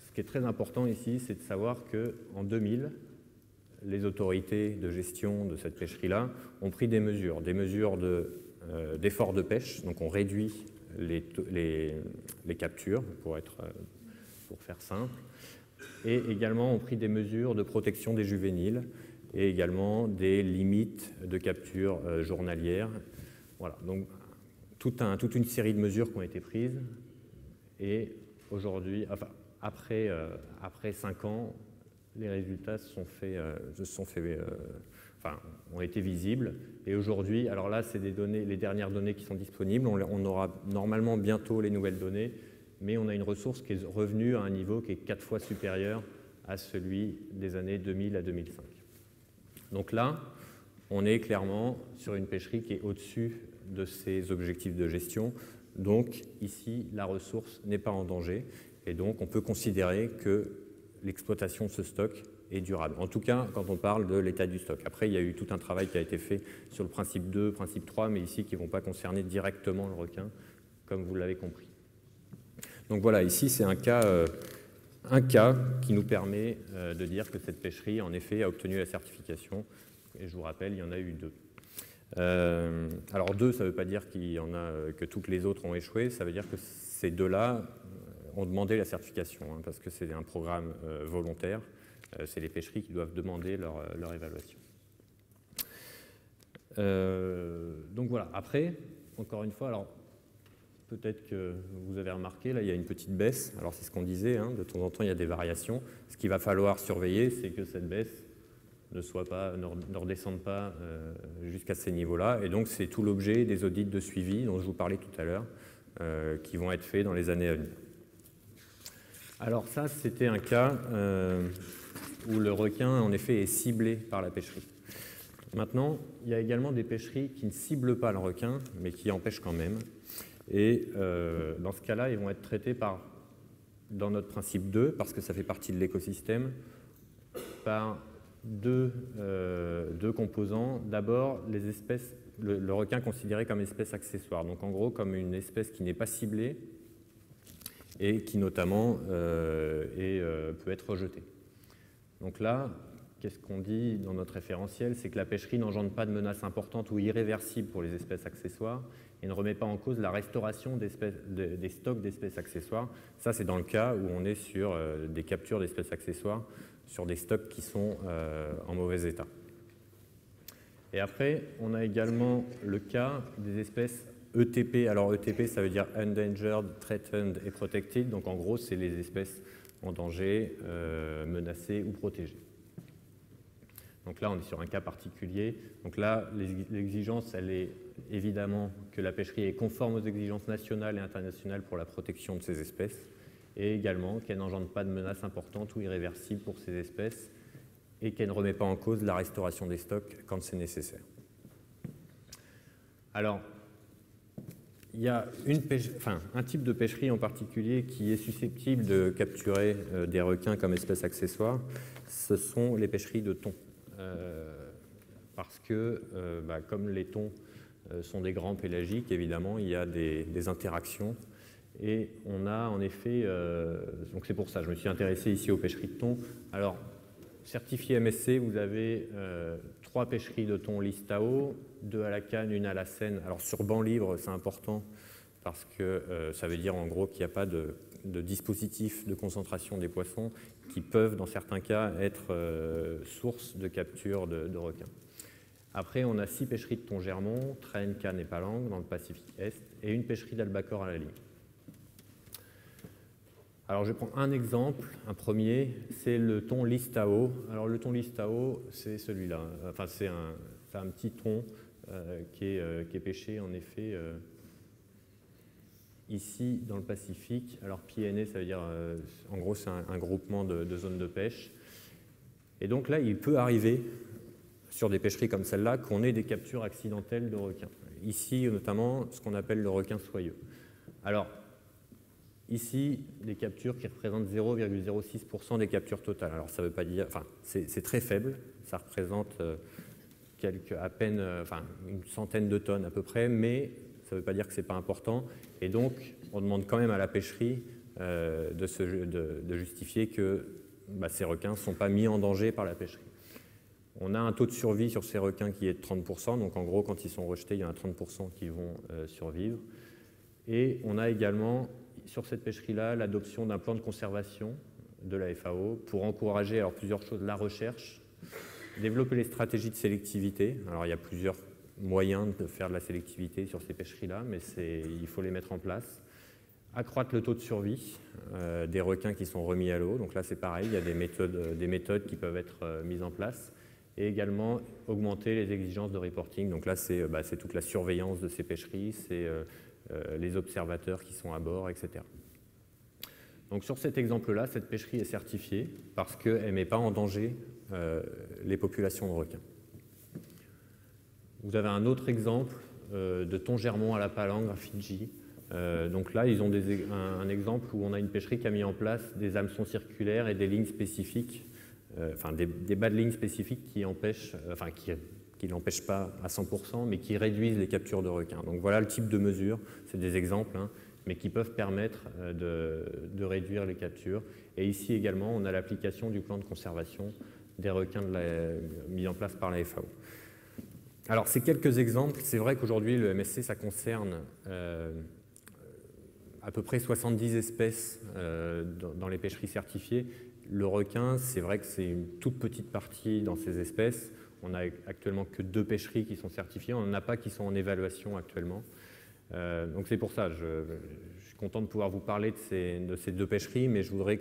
ce qui est très important ici, c'est de savoir qu'en 2000, les autorités de gestion de cette pêcherie-là ont pris des mesures d'effort de pêche, donc on réduit les captures, pour faire simple, et également ont pris des mesures de protection des juvéniles et également des limites de capture journalières. Voilà, donc toute une série de mesures qui ont été prises, et aujourd'hui, enfin, après 5 ans, les résultats ont été visibles. Et aujourd'hui, alors là, c'est les dernières données qui sont disponibles. On aura normalement bientôt les nouvelles données, mais on a une ressource qui est revenue à un niveau qui est 4 fois supérieur à celui des années 2000 à 2005. Donc là, on est clairement sur une pêcherie qui est au-dessus de ses objectifs de gestion. Donc ici, la ressource n'est pas en danger. Et donc, on peut considérer que l'exploitation de ce stock est durable. En tout cas, quand on parle de l'état du stock. Après, il y a eu tout un travail qui a été fait sur le principe 2, principe 3, mais ici, qui ne vont pas concerner directement le requin, comme vous l'avez compris. Donc voilà, ici, c'est un cas qui nous permet de dire que cette pêcherie, en effet, a obtenu la certification. Et je vous rappelle, il y en a eu 2. Alors 2, ça ne veut pas dire qu'il y en a que toutes les autres ont échoué, ça veut dire que ces 2-là ont demandé la certification, hein, parce que c'est un programme volontaire. C'est les pêcheries qui doivent demander leur évaluation. Donc voilà, après, encore une fois, alors peut-être que vous avez remarqué, là il y a une petite baisse, alors c'est ce qu'on disait, hein, de temps en temps il y a des variations. Ce qu'il va falloir surveiller, c'est que cette baisse ne redescende pas jusqu'à ces niveaux-là, et donc c'est tout l'objet des audits de suivi dont je vous parlais tout à l'heure, qui vont être faits dans les années à venir. Alors ça, c'était un cas où le requin, en effet, est ciblé par la pêcherie. Maintenant, il y a également des pêcheries qui ne ciblent pas le requin, mais qui en pêchent quand même. Et dans ce cas-là, ils vont être traités dans notre principe 2, parce que ça fait partie de l'écosystème, par deux composants. D'abord, les espèces, le requin considéré comme espèce accessoire, donc en gros comme une espèce qui n'est pas ciblée et qui notamment peut être rejetée. Donc là, qu'est-ce qu'on dit dans notre référentiel? C'est que la pêcherie n'engendre pas de menaces importantes ou irréversibles pour les espèces accessoires et ne remet pas en cause la restauration des stocks d'espèces accessoires. Ça, c'est dans le cas où on est sur des captures d'espèces accessoires sur des stocks qui sont en mauvais état. Et après, on a également le cas des espèces ETP. Alors ETP, ça veut dire Endangered, Threatened et Protected. Donc en gros, c'est les espèces en danger, menacées ou protégées. Donc là, on est sur un cas particulier. Donc là, l'exigence, elle est évidemment que la pêcherie est conforme aux exigences nationales et internationales pour la protection de ces espèces, et également qu'elle n'engendre pas de menaces importantes ou irréversibles pour ces espèces, et qu'elle ne remet pas en cause la restauration des stocks quand c'est nécessaire. Alors, il y a un type de pêcherie en particulier qui est susceptible de capturer des requins comme espèces accessoires, ce sont les pêcheries de thon. Parce que, comme les thons sont des grands pélagiques, évidemment, il y a des interactions. Et on a en effet, donc c'est pour ça, je me suis intéressé ici aux pêcheries de thon. Alors, certifié MSC, vous avez 3 pêcheries de thon Listao, 2 à la canne, 1 à la seine. Alors sur banc libre, c'est important parce que ça veut dire en gros qu'il n'y a pas de dispositif de concentration des poissons qui peuvent, dans certains cas, être source de capture de requins. Après, on a 6 pêcheries de thon germont, traîne, canne et palanque dans le Pacifique Est, et une pêcherie d'albacore à la ligne. Alors, je prends un exemple, un premier, c'est le thon Listao. Alors, le thon Listao, c'est celui-là. Enfin, c'est un petit thon qui est pêché, en effet, ici, dans le Pacifique. Alors, PNA, ça veut dire, en gros, c'est un groupement de zones de pêche. Et donc là, il peut arriver, sur des pêcheries comme celle-là, qu'on ait des captures accidentelles de requins. Ici, notamment, ce qu'on appelle le requin soyeux. Alors, ici, des captures qui représentent 0,06% des captures totales. Alors, ça veut pas dire... Enfin, c'est très faible. Ça représente à peine une centaine de tonnes à peu près, mais ça ne veut pas dire que ce n'est pas important. Et donc, on demande quand même à la pêcherie de justifier que ces requins ne sont pas mis en danger par la pêcherie. On a un taux de survie sur ces requins qui est de 30%. Donc, en gros, quand ils sont rejetés, il y en a 30% qui vont survivre. Et on a également, sur cette pêcherie-là, l'adoption d'un plan de conservation de la FAO pour encourager alors, plusieurs choses. La recherche, développer les stratégies de sélectivité. Alors, il y a plusieurs moyens de faire de la sélectivité sur ces pêcheries-là, mais il faut les mettre en place. Accroître le taux de survie des requins qui sont remis à l'eau. Donc là, c'est pareil, il y a des méthodes qui peuvent être mises en place. Et également, augmenter les exigences de reporting. Donc là, c'est toute la surveillance de ces pêcheries, c'est les observateurs qui sont à bord, etc. Donc sur cet exemple-là, cette pêcherie est certifiée parce qu'elle ne met pas en danger les populations de requins. Vous avez un autre exemple de thon germont à la palangre à Fidji. Donc là, ils ont un exemple où on a une pêcherie qui a mis en place des hameçons circulaires et des lignes spécifiques, des bas de lignes spécifiques qui n'empêchent pas à 100%, mais qui réduisent les captures de requins. Donc voilà le type de mesures, c'est des exemples, mais qui peuvent permettre de réduire les captures. Et ici également, on a l'application du plan de conservation des requins mis en place par la FAO. Alors, ces quelques exemples, c'est vrai qu'aujourd'hui, le MSC, ça concerne à peu près 70 espèces dans les pêcheries certifiées. Le requin, c'est vrai que c'est une toute petite partie dans ces espèces. On n'a actuellement que 2 pêcheries qui sont certifiées, on n'en a pas qui sont en évaluation actuellement. Donc c'est pour ça, je suis content de pouvoir vous parler de ces 2 pêcheries, mais je voudrais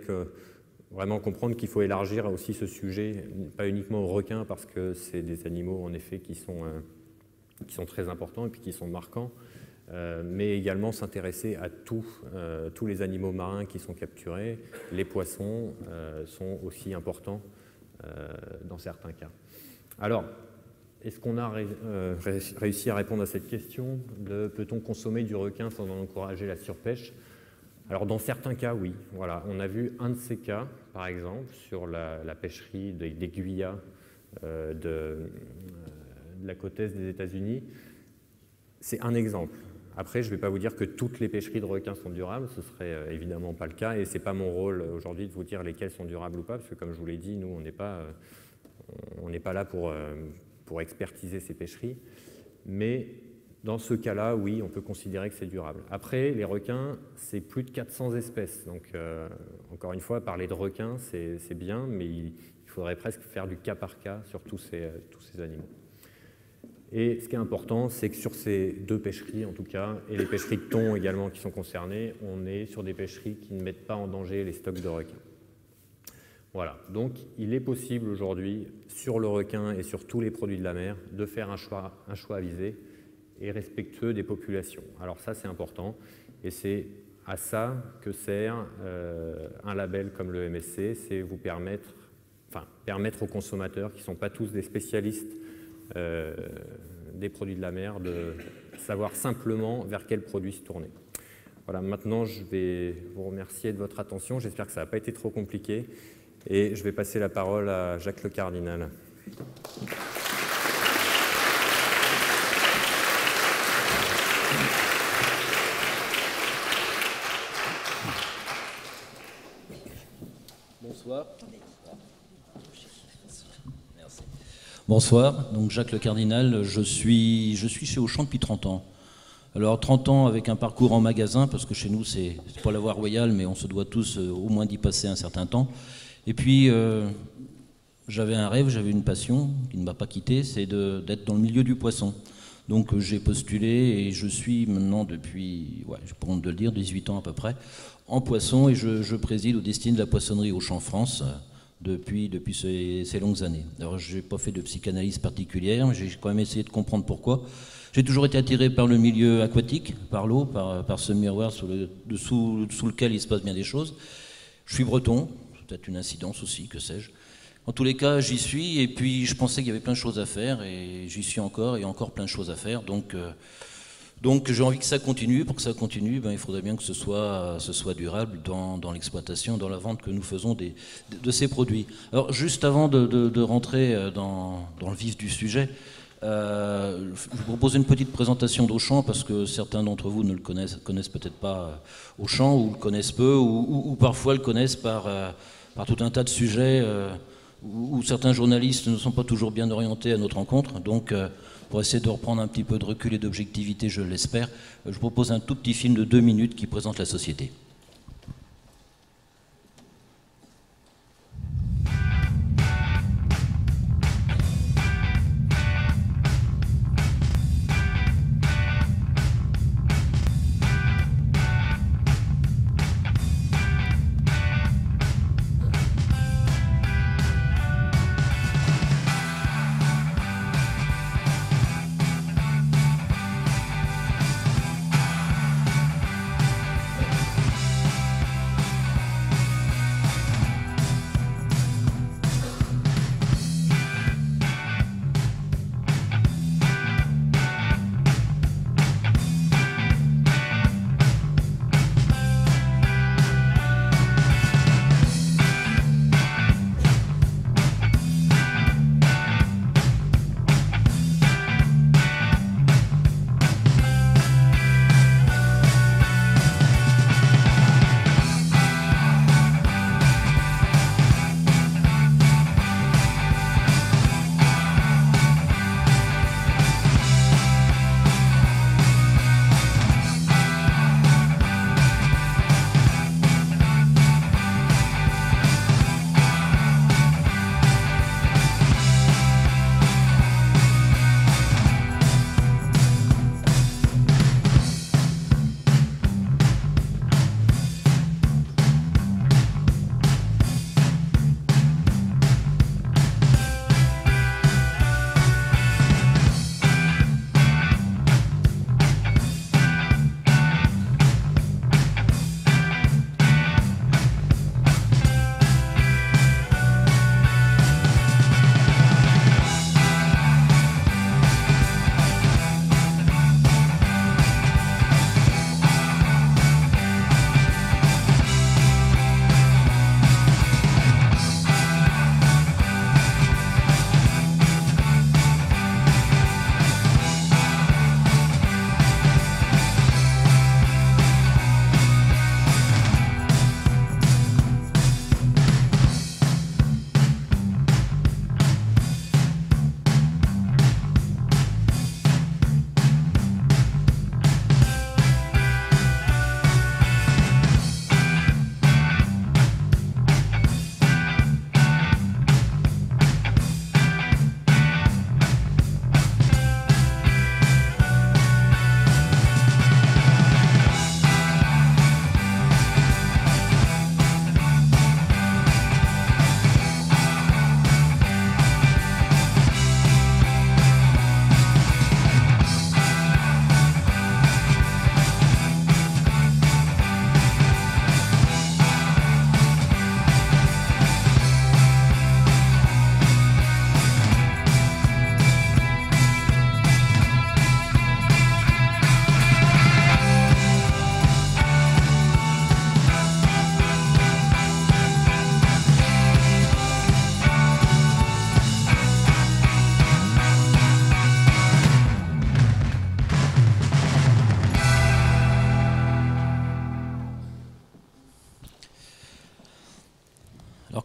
vraiment comprendre qu'il faut élargir aussi ce sujet, pas uniquement aux requins, parce que c'est des animaux en effet qui sont très importants et puis qui sont marquants, mais également s'intéresser à tous les animaux marins qui sont capturés. Les poissons sont aussi importants dans certains cas. Alors, est-ce qu'on a réussi à répondre à cette question de peut-on consommer du requin sans en encourager la surpêche? Alors, dans certains cas, oui. Voilà, on a vu un de ces cas, par exemple, sur la pêcherie des Guyas de la côte est des États-Unis. C'est un exemple. Après, je ne vais pas vous dire que toutes les pêcheries de requins sont durables, ce ne serait évidemment pas le cas, et ce n'est pas mon rôle aujourd'hui de vous dire lesquelles sont durables ou pas, parce que comme je vous l'ai dit, nous, on n'est pas là pour expertiser ces pêcheries. Mais dans ce cas-là, oui, on peut considérer que c'est durable. Après, les requins, c'est plus de 400 espèces. Donc, encore une fois, parler de requins, c'est bien, mais il faudrait presque faire du cas par cas sur tous ces animaux. Et ce qui est important, c'est que sur ces 2 pêcheries, en tout cas, et les pêcheries de thon également qui sont concernées, on est sur des pêcheries qui ne mettent pas en danger les stocks de requins. Voilà, donc il est possible aujourd'hui, sur le requin et sur tous les produits de la mer, de faire un choix avisé et respectueux des populations. Alors ça, c'est important, et c'est à ça que sert un label comme le MSC, c'est vous permettre aux consommateurs, qui ne sont pas tous des spécialistes des produits de la mer, de savoir simplement vers quels produits se tourner. Voilà, maintenant je vais vous remercier de votre attention, j'espère que ça n'a pas été trop compliqué, et je vais passer la parole à Jacques Le Cardinal. Bonsoir. Merci. Bonsoir, donc Jacques Le Cardinal, je suis chez Auchan depuis 30 ans. Alors 30 ans avec un parcours en magasin, parce que chez nous c'est pas la voie royale, mais on se doit tous au moins d'y passer un certain temps. Et puis j'avais un rêve, j'avais une passion qui ne m'a pas quitté, c'est d'être dans le milieu du poisson. Donc j'ai postulé et je suis maintenant depuis, je peux honte de le dire, 18 ans à peu près, en poisson, et je préside au Destiné de la poissonnerie Auchan France depuis ces longues années. Alors je n'ai pas fait de psychanalyse particulière, mais j'ai quand même essayé de comprendre pourquoi. J'ai toujours été attiré par le milieu aquatique, par l'eau, par ce miroir sous lequel il se passe bien des choses. Je suis breton, peut-être une incidence aussi, que sais-je. En tous les cas, j'y suis, et puis je pensais qu'il y avait plein de choses à faire, et j'y suis encore, et encore plein de choses à faire. Donc j'ai envie que ça continue. Pour que ça continue, il faudrait bien que ce soit durable dans l'exploitation, dans la vente que nous faisons de ces produits. Alors juste avant de rentrer dans le vif du sujet, je vous propose une petite présentation d'Auchan, parce que certains d'entre vous ne le connaissent peut-être pas Auchan, ou le connaissent peu, ou parfois le connaissent par tout un tas de sujets où certains journalistes ne sont pas toujours bien orientés à notre rencontre. Donc pour essayer de reprendre un petit peu de recul et d'objectivité, je l'espère, je vous propose un tout petit film de 2 minutes qui présente la société.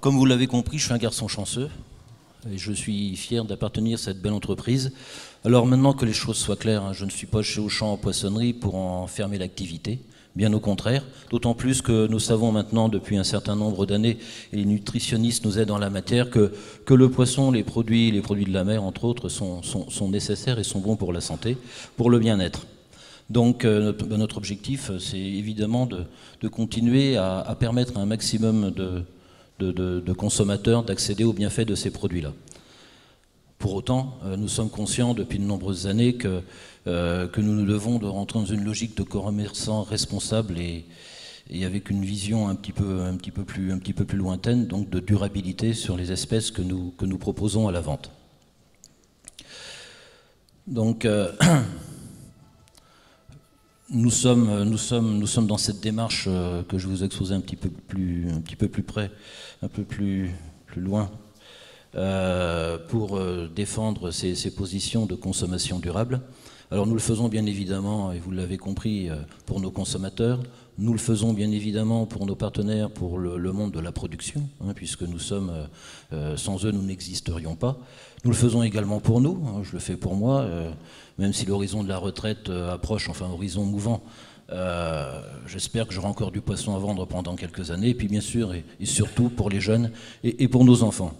Alors comme vous l'avez compris, je suis un garçon chanceux et je suis fier d'appartenir à cette belle entreprise. Alors maintenant que les choses soient claires, hein, je ne suis pas chez Auchan en poissonnerie pour en fermer l'activité. Bien au contraire, d'autant plus que nous savons maintenant depuis un certain nombre d'années, et les nutritionnistes nous aident en la matière, que le poisson, les produits de la mer, entre autres, sont nécessaires et sont bons pour la santé, pour le bien-être. Donc notre objectif, c'est évidemment de continuer à permettre à un maximum de consommateurs d'accéder aux bienfaits de ces produits-là. Pour autant, nous sommes conscients depuis de nombreuses années que nous devons rentrer dans une logique de commerçants responsables et avec une vision un petit peu plus lointaine, donc de durabilité sur les espèces que nous proposons à la vente. Donc nous sommes dans cette démarche que je vous ai exposée un petit peu plus près, un peu plus loin, pour défendre ces positions de consommation durable. Alors nous le faisons bien évidemment, et vous l'avez compris, pour nos consommateurs. Nous le faisons bien évidemment pour nos partenaires, pour le monde de la production, hein, puisque nous sommes, sans eux, nous n'existerions pas. Nous le faisons également pour nous, hein, je le fais pour moi, même si l'horizon de la retraite approche, enfin horizon mouvant. J'espère que j'aurai encore du poisson à vendre pendant quelques années, et puis bien sûr, et surtout pour les jeunes et pour nos enfants.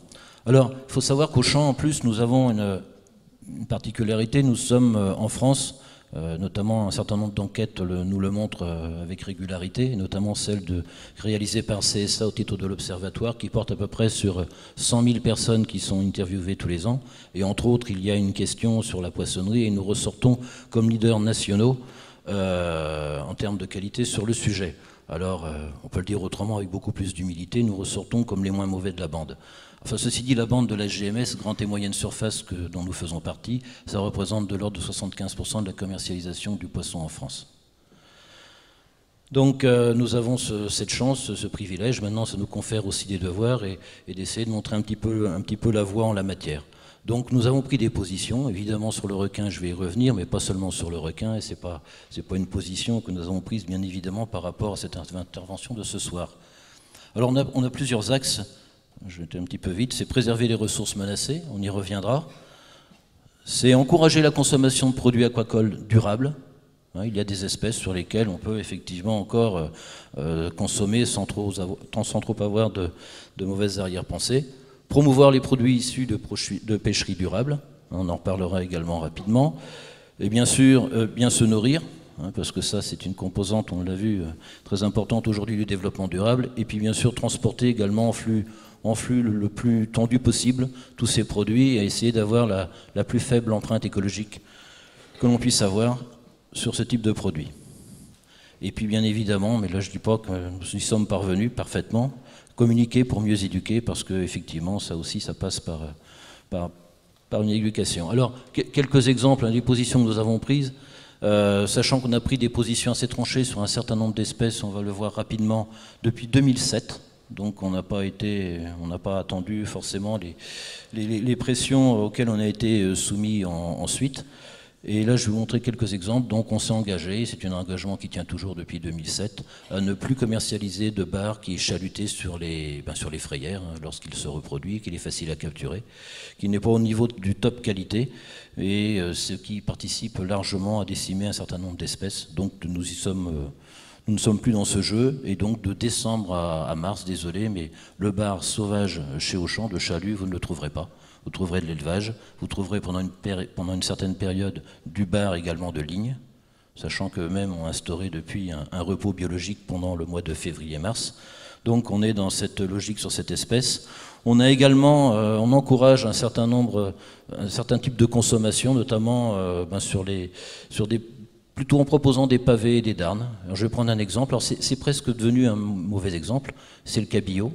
Alors, il faut savoir qu'Auchan, en plus, nous avons une particularité. Nous sommes en France, notamment un certain nombre d'enquêtes nous le montrent avec régularité, notamment celle réalisée par CSA au titre de l'Observatoire, qui porte à peu près sur 100 000 personnes qui sont interviewées tous les ans. Et entre autres, il y a une question sur la poissonnerie, et nous ressortons comme leaders nationaux en termes de qualité sur le sujet. Alors, on peut le dire autrement, avec beaucoup plus d'humilité, nous ressortons comme les moins mauvais de la bande. Enfin, ceci dit, la bande de la GMS, grande et moyenne surface dont nous faisons partie, ça représente de l'ordre de 75% de la commercialisation du poisson en France. Donc nous avons cette chance, ce privilège. Maintenant, ça nous confère aussi des devoirs et d'essayer de montrer un petit peu la voie en la matière. Donc nous avons pris des positions, évidemment sur le requin, je vais y revenir, mais pas seulement sur le requin, et c'est pas une position que nous avons prise bien évidemment par rapport à cette intervention de ce soir. Alors on a plusieurs axes. Je vais être un petit peu vite. C'est préserver les ressources menacées, on y reviendra. C'est encourager la consommation de produits aquacoles durables. Il y a des espèces sur lesquelles on peut effectivement encore consommer sans trop avoir de mauvaises arrière-pensées. Promouvoir les produits issus de pêcherie durable. On en reparlera également rapidement. Et bien sûr, bien se nourrir, parce que ça, c'est une composante, on l'a vu, très importante aujourd'hui du développement durable. Et puis bien sûr, transporter également en flux le plus tendu possible tous ces produits et essayer d'avoir la plus faible empreinte écologique que l'on puisse avoir sur ce type de produit. Et puis bien évidemment, mais là je ne dis pas que nous y sommes parvenus parfaitement, communiquer pour mieux éduquer, parce que effectivement ça aussi ça passe par une éducation. Alors quelques exemples des positions que nous avons prises, sachant qu'on a pris des positions assez tranchées sur un certain nombre d'espèces, on va le voir rapidement, depuis 2007. Donc on n'a pas attendu forcément les pressions auxquelles on a été soumis ensuite. Et là je vais vous montrer quelques exemples. Donc on s'est engagé, c'est un engagement qui tient toujours depuis 2007, à ne plus commercialiser de bar qui est chaluté sur les frayères lorsqu'il se reproduit, qu'il est facile à capturer, qui n'est pas au niveau du top qualité, et ce qui participe largement à décimer un certain nombre d'espèces. Donc nous ne sommes plus dans ce jeu, et donc de décembre à mars, désolé, mais le bar sauvage chez Auchan de chalut, vous ne le trouverez pas. Vous trouverez de l'élevage, vous trouverez pendant une certaine période du bar également de ligne, sachant qu'eux-mêmes ont instauré depuis un repos biologique pendant le mois de février-mars. Donc on est dans cette logique sur cette espèce. On a également, on encourage un certain type de consommation, notamment plutôt en proposant des pavés et des darnes. Alors, je vais prendre un exemple. Alors c'est presque devenu un mauvais exemple. C'est le cabillaud.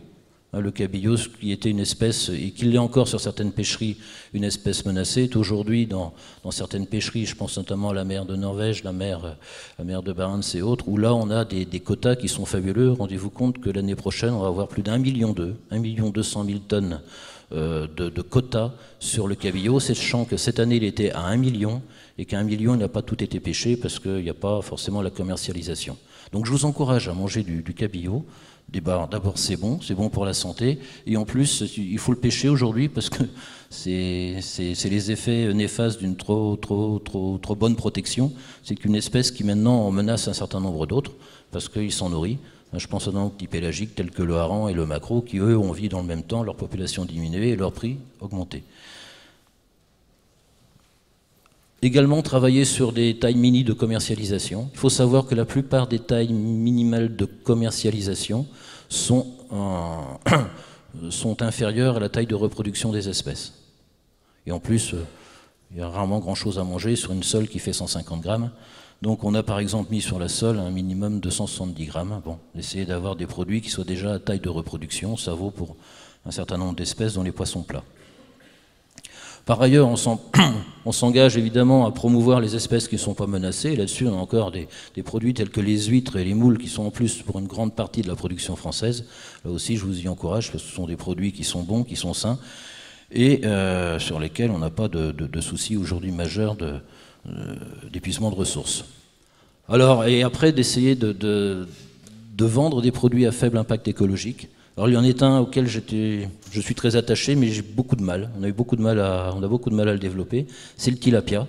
Le cabillaud, qui était une espèce, et qui l'est encore sur certaines pêcheries, une espèce menacée, est aujourd'hui dans certaines pêcheries, je pense notamment à la mer de Norvège, la mer de Barents et autres, où là on a des quotas qui sont fabuleux. Rendez-vous compte que l'année prochaine, on va avoir plus d'1,2 million, 1,2 million tonnes de quotas sur le cabillaud, sachant que cette année il était à 1 million, et qu'à 1 million il n'a pas tout été pêché parce qu'il n'y a pas forcément la commercialisation. Donc je vous encourage à manger du cabillaud. D'abord, c'est bon pour la santé, et en plus, il faut le pêcher aujourd'hui parce que c'est les effets néfastes d'une trop bonne protection. C'est qu'une espèce qui maintenant menace un certain nombre d'autres parce qu'il s'en nourrit. Je pense notamment aux petits pélagiques tels que le hareng et le maquereau qui, eux, ont vu dans le même temps leur population diminuer et leur prix augmenter. Également travailler sur des tailles mini de commercialisation. Il faut savoir que la plupart des tailles minimales de commercialisation sont inférieures à la taille de reproduction des espèces. Et en plus, il y a rarement grand-chose à manger sur une sole qui fait 150 grammes. Donc on a par exemple mis sur la sole un minimum de 170 grammes. Bon, essayer d'avoir des produits qui soient déjà à taille de reproduction, ça vaut pour un certain nombre d'espèces dans les poissons plats. Par ailleurs, on s'engage évidemment à promouvoir les espèces qui ne sont pas menacées. Et là-dessus, on a encore des produits tels que les huîtres et les moules qui sont en plus pour une grande partie de la production française. Là aussi, je vous y encourage parce que ce sont des produits qui sont bons, qui sont sains et sur lesquels on n'a pas de soucis aujourd'hui majeurs d'épuisement de ressources. Alors, et après, d'essayer de vendre des produits à faible impact écologique. Alors il y en est un auquel je suis très attaché, mais j'ai beaucoup de mal. On a beaucoup de mal à le développer. C'est le tilapia.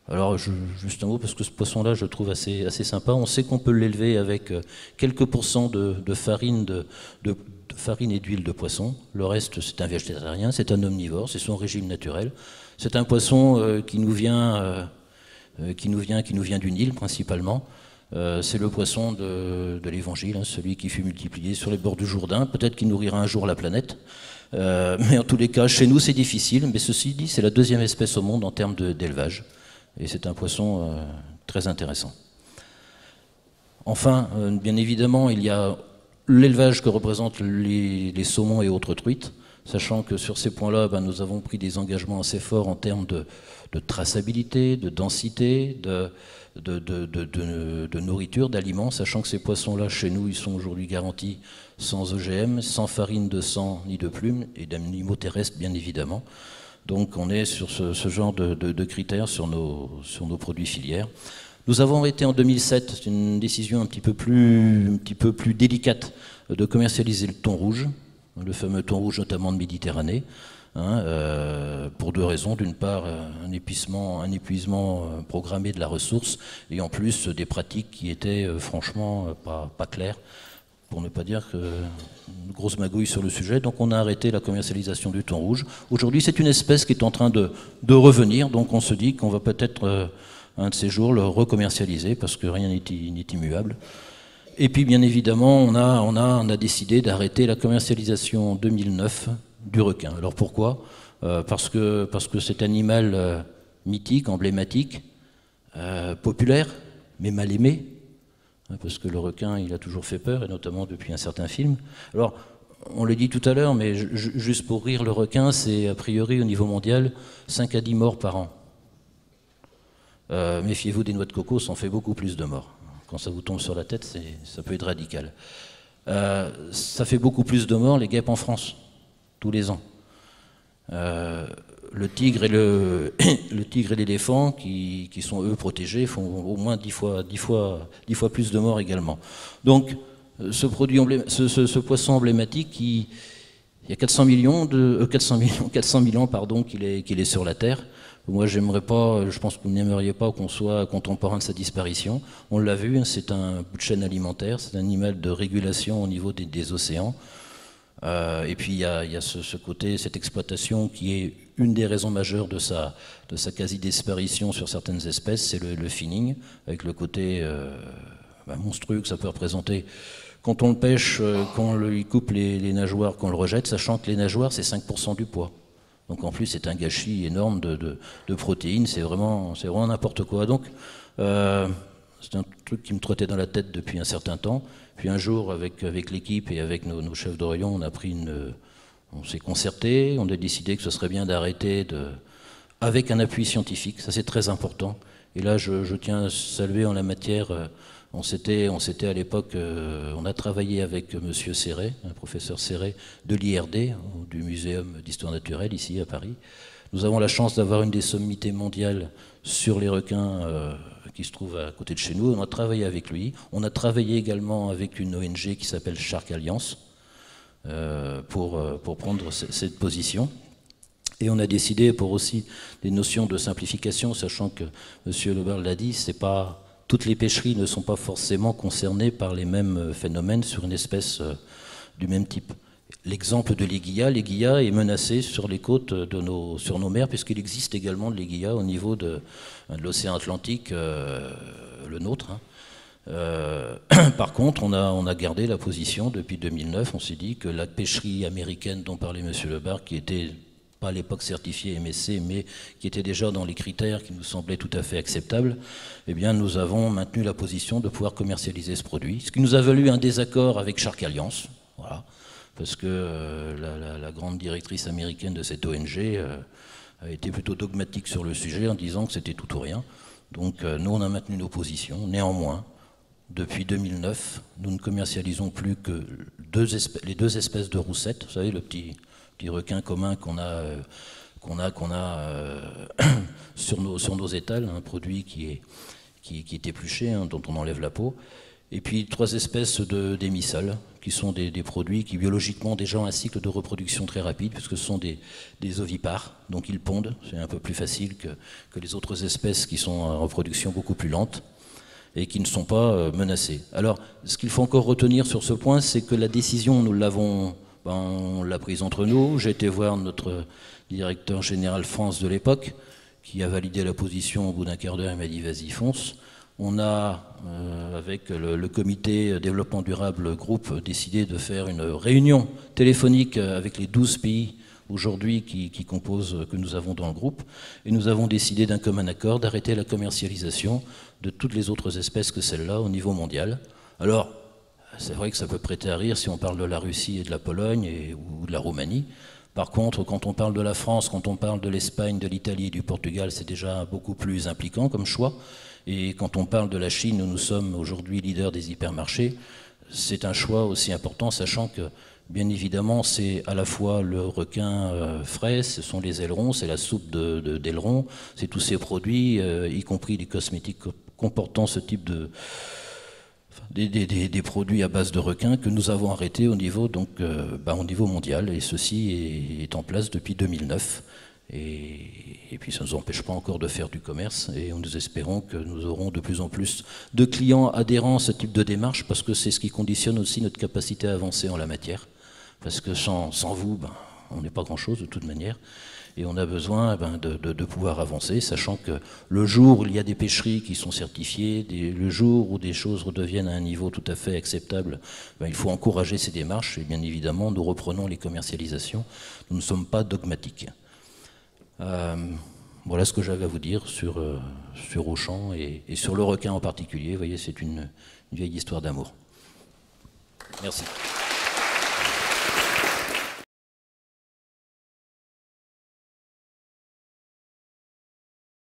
Alors juste un mot parce que ce poisson-là, je le trouve assez sympa. On sait qu'on peut l'élever avec quelques pourcents de farine, de farine et d'huile de poisson. Le reste, c'est un végétarien, c'est un omnivore, c'est son régime naturel. C'est un poisson qui nous vient du Nil principalement. C'est le poisson de l'Évangile, hein, celui qui fut multiplié sur les bords du Jourdain. Peut-être qu'il nourrira un jour la planète. Mais en tous les cas, chez nous, c'est difficile. Mais ceci dit, c'est la deuxième espèce au monde en termes d'élevage. Et c'est un poisson très intéressant. Enfin, bien évidemment, il y a l'élevage que représentent les saumons et autres truites. Sachant que sur ces points-là, nous avons pris des engagements assez forts en termes de traçabilité, de densité, de nourriture, d'aliments, sachant que ces poissons-là, chez nous, ils sont aujourd'hui garantis sans OGM, sans farine de sang ni de plumes, et d'animaux terrestres, bien évidemment. Donc on est sur ce genre de critères sur nos produits filières. Nous avons arrêté en 2007, c'est une décision un petit peu plus délicate, de commercialiser le thon rouge, le fameux thon rouge notamment de Méditerranée, pour deux raisons. D'une part, un épuisement programmé de la ressource, et en plus des pratiques qui étaient franchement pas claires, pour ne pas dire une grosse magouille sur le sujet. Donc on a arrêté la commercialisation du thon rouge. Aujourd'hui, c'est une espèce qui est en train de revenir, donc on se dit qu'on va peut-être un de ces jours le recommercialiser, parce que rien n'est immuable. Et puis bien évidemment, on a décidé d'arrêter la commercialisation en 2009 du requin. Alors pourquoi ? Parce que cet animal mythique, emblématique, populaire, mais mal aimé, parce que le requin, il a toujours fait peur, et notamment depuis un certain film. Alors, on l'a dit tout à l'heure, mais juste pour rire, le requin, c'est a priori au niveau mondial 5 à 10 morts par an. Méfiez-vous des noix de coco, ça en fait beaucoup plus de morts. Quand ça vous tombe sur la tête, ça peut être radical. Ça fait beaucoup plus de morts les guêpes en France, tous les ans. Le tigre et l'éléphant, qui sont eux protégés, font au moins 10 fois plus de morts également. Donc ce poisson emblématique, il y a 400 000 ans qu'il est sur la Terre. Moi, je pense que vous n'aimeriez pas qu'on soit contemporain de sa disparition. On l'a vu, c'est un bout de chaîne alimentaire, c'est un animal de régulation au niveau des océans. Et puis il y a ce côté, cette exploitation qui est une des raisons majeures de sa quasi-disparition sur certaines espèces, c'est le finning, avec le côté monstrueux que ça peut représenter. Quand on le pêche, qu'on lui coupe les nageoires, qu'on le rejette, sachant que les nageoires, c'est 5% du poids. Donc en plus, c'est un gâchis énorme de protéines, c'est vraiment n'importe quoi. Donc c'est un truc qui me trottait dans la tête depuis un certain temps. Puis un jour, avec l'équipe et avec nos chefs de rayon, on s'est concerté, on a décidé que ce serait bien d'arrêter avec un appui scientifique, ça c'est très important. Et là, je tiens à saluer en la matière, on s'était à l'époque, on a travaillé avec monsieur Serret, un professeur Serret de l'IRD, du Muséum d'Histoire Naturelle, ici à Paris. Nous avons la chance d'avoir une des sommités mondiales sur les requins qui se trouve à côté de chez nous. On a travaillé avec lui. On a travaillé également avec une ONG qui s'appelle Shark Alliance pour prendre cette position. Et on a décidé, pour aussi des notions de simplification, sachant que M. Lebard l'a dit, toutes les pêcheries ne sont pas forcément concernées par les mêmes phénomènes sur une espèce du même type. L'exemple de l'aiguilla est menacé sur les côtes sur nos mers, puisqu'il existe également de l'aiguilla au niveau de l'océan Atlantique, le nôtre. Par contre, on a gardé la position depuis 2009. On s'est dit que la pêcherie américaine dont parlait M. Lebard, qui était pas à l'époque certifiée MSC, mais qui était déjà dans les critères qui nous semblaient tout à fait acceptables, eh bien, nous avons maintenu la position de pouvoir commercialiser ce produit. Ce qui nous a valu un désaccord avec Shark Alliance, voilà, parce que la grande directrice américaine de cette ONG a été plutôt dogmatique sur le sujet en disant que c'était tout ou rien. Donc nous, on a maintenu nos positions. Néanmoins, depuis 2009, nous ne commercialisons plus que les deux espèces de roussettes. Vous savez, le petit requin commun qu'on a sur nos étals, un produit qui est épluché, hein, dont on enlève la peau. Et puis 3 espèces d'émissales, qui sont des produits qui biologiquement déjà ont un cycle de reproduction très rapide, puisque ce sont des ovipares, donc ils pondent. C'est un peu plus facile que les autres espèces qui sont en reproduction beaucoup plus lente et qui ne sont pas menacées. Alors, ce qu'il faut encore retenir sur ce point, c'est que la décision, on l'a prise entre nous. J'ai été voir notre directeur général France de l'époque, qui a validé la position au bout d'un quart d'heure. Il m'a dit « vas-y, fonce ». On a, avec le comité développement durable groupe, décidé de faire une réunion téléphonique avec les 12 pays aujourd'hui que nous avons dans le groupe, et nous avons décidé d'un commun accord d'arrêter la commercialisation de toutes les autres espèces que celle-là au niveau mondial. Alors, c'est vrai que ça peut prêter à rire si on parle de la Russie et de la Pologne ou de la Roumanie. Par contre, quand on parle de la France, quand on parle de l'Espagne, de l'Italie et du Portugal, c'est déjà beaucoup plus impliquant comme choix. Et quand on parle de la Chine, où nous sommes aujourd'hui leaders des hypermarchés, c'est un choix aussi important, sachant que, bien évidemment, c'est à la fois le requin frais, ce sont les ailerons, c'est la soupe d'ailerons, c'est tous ces produits, y compris les cosmétiques comportant ce type des produits à base de requins que nous avons arrêtés au niveau mondial, et ceci est en place depuis 2009. Et puis ça ne nous empêche pas encore de faire du commerce, et nous espérons que nous aurons de plus en plus de clients adhérents à ce type de démarche, parce que c'est ce qui conditionne aussi notre capacité à avancer en la matière. Parce que sans vous, on n'est pas grand-chose de toute manière. Et on a besoin de pouvoir avancer, sachant que le jour où il y a des pêcheries qui sont certifiées, le jour où des choses redeviennent à un niveau tout à fait acceptable, il faut encourager ces démarches, et bien évidemment, nous reprenons les commercialisations. Nous ne sommes pas dogmatiques. Voilà ce que j'avais à vous dire sur Auchan et sur le requin en particulier. Vous voyez, c'est une vieille histoire d'amour. Merci.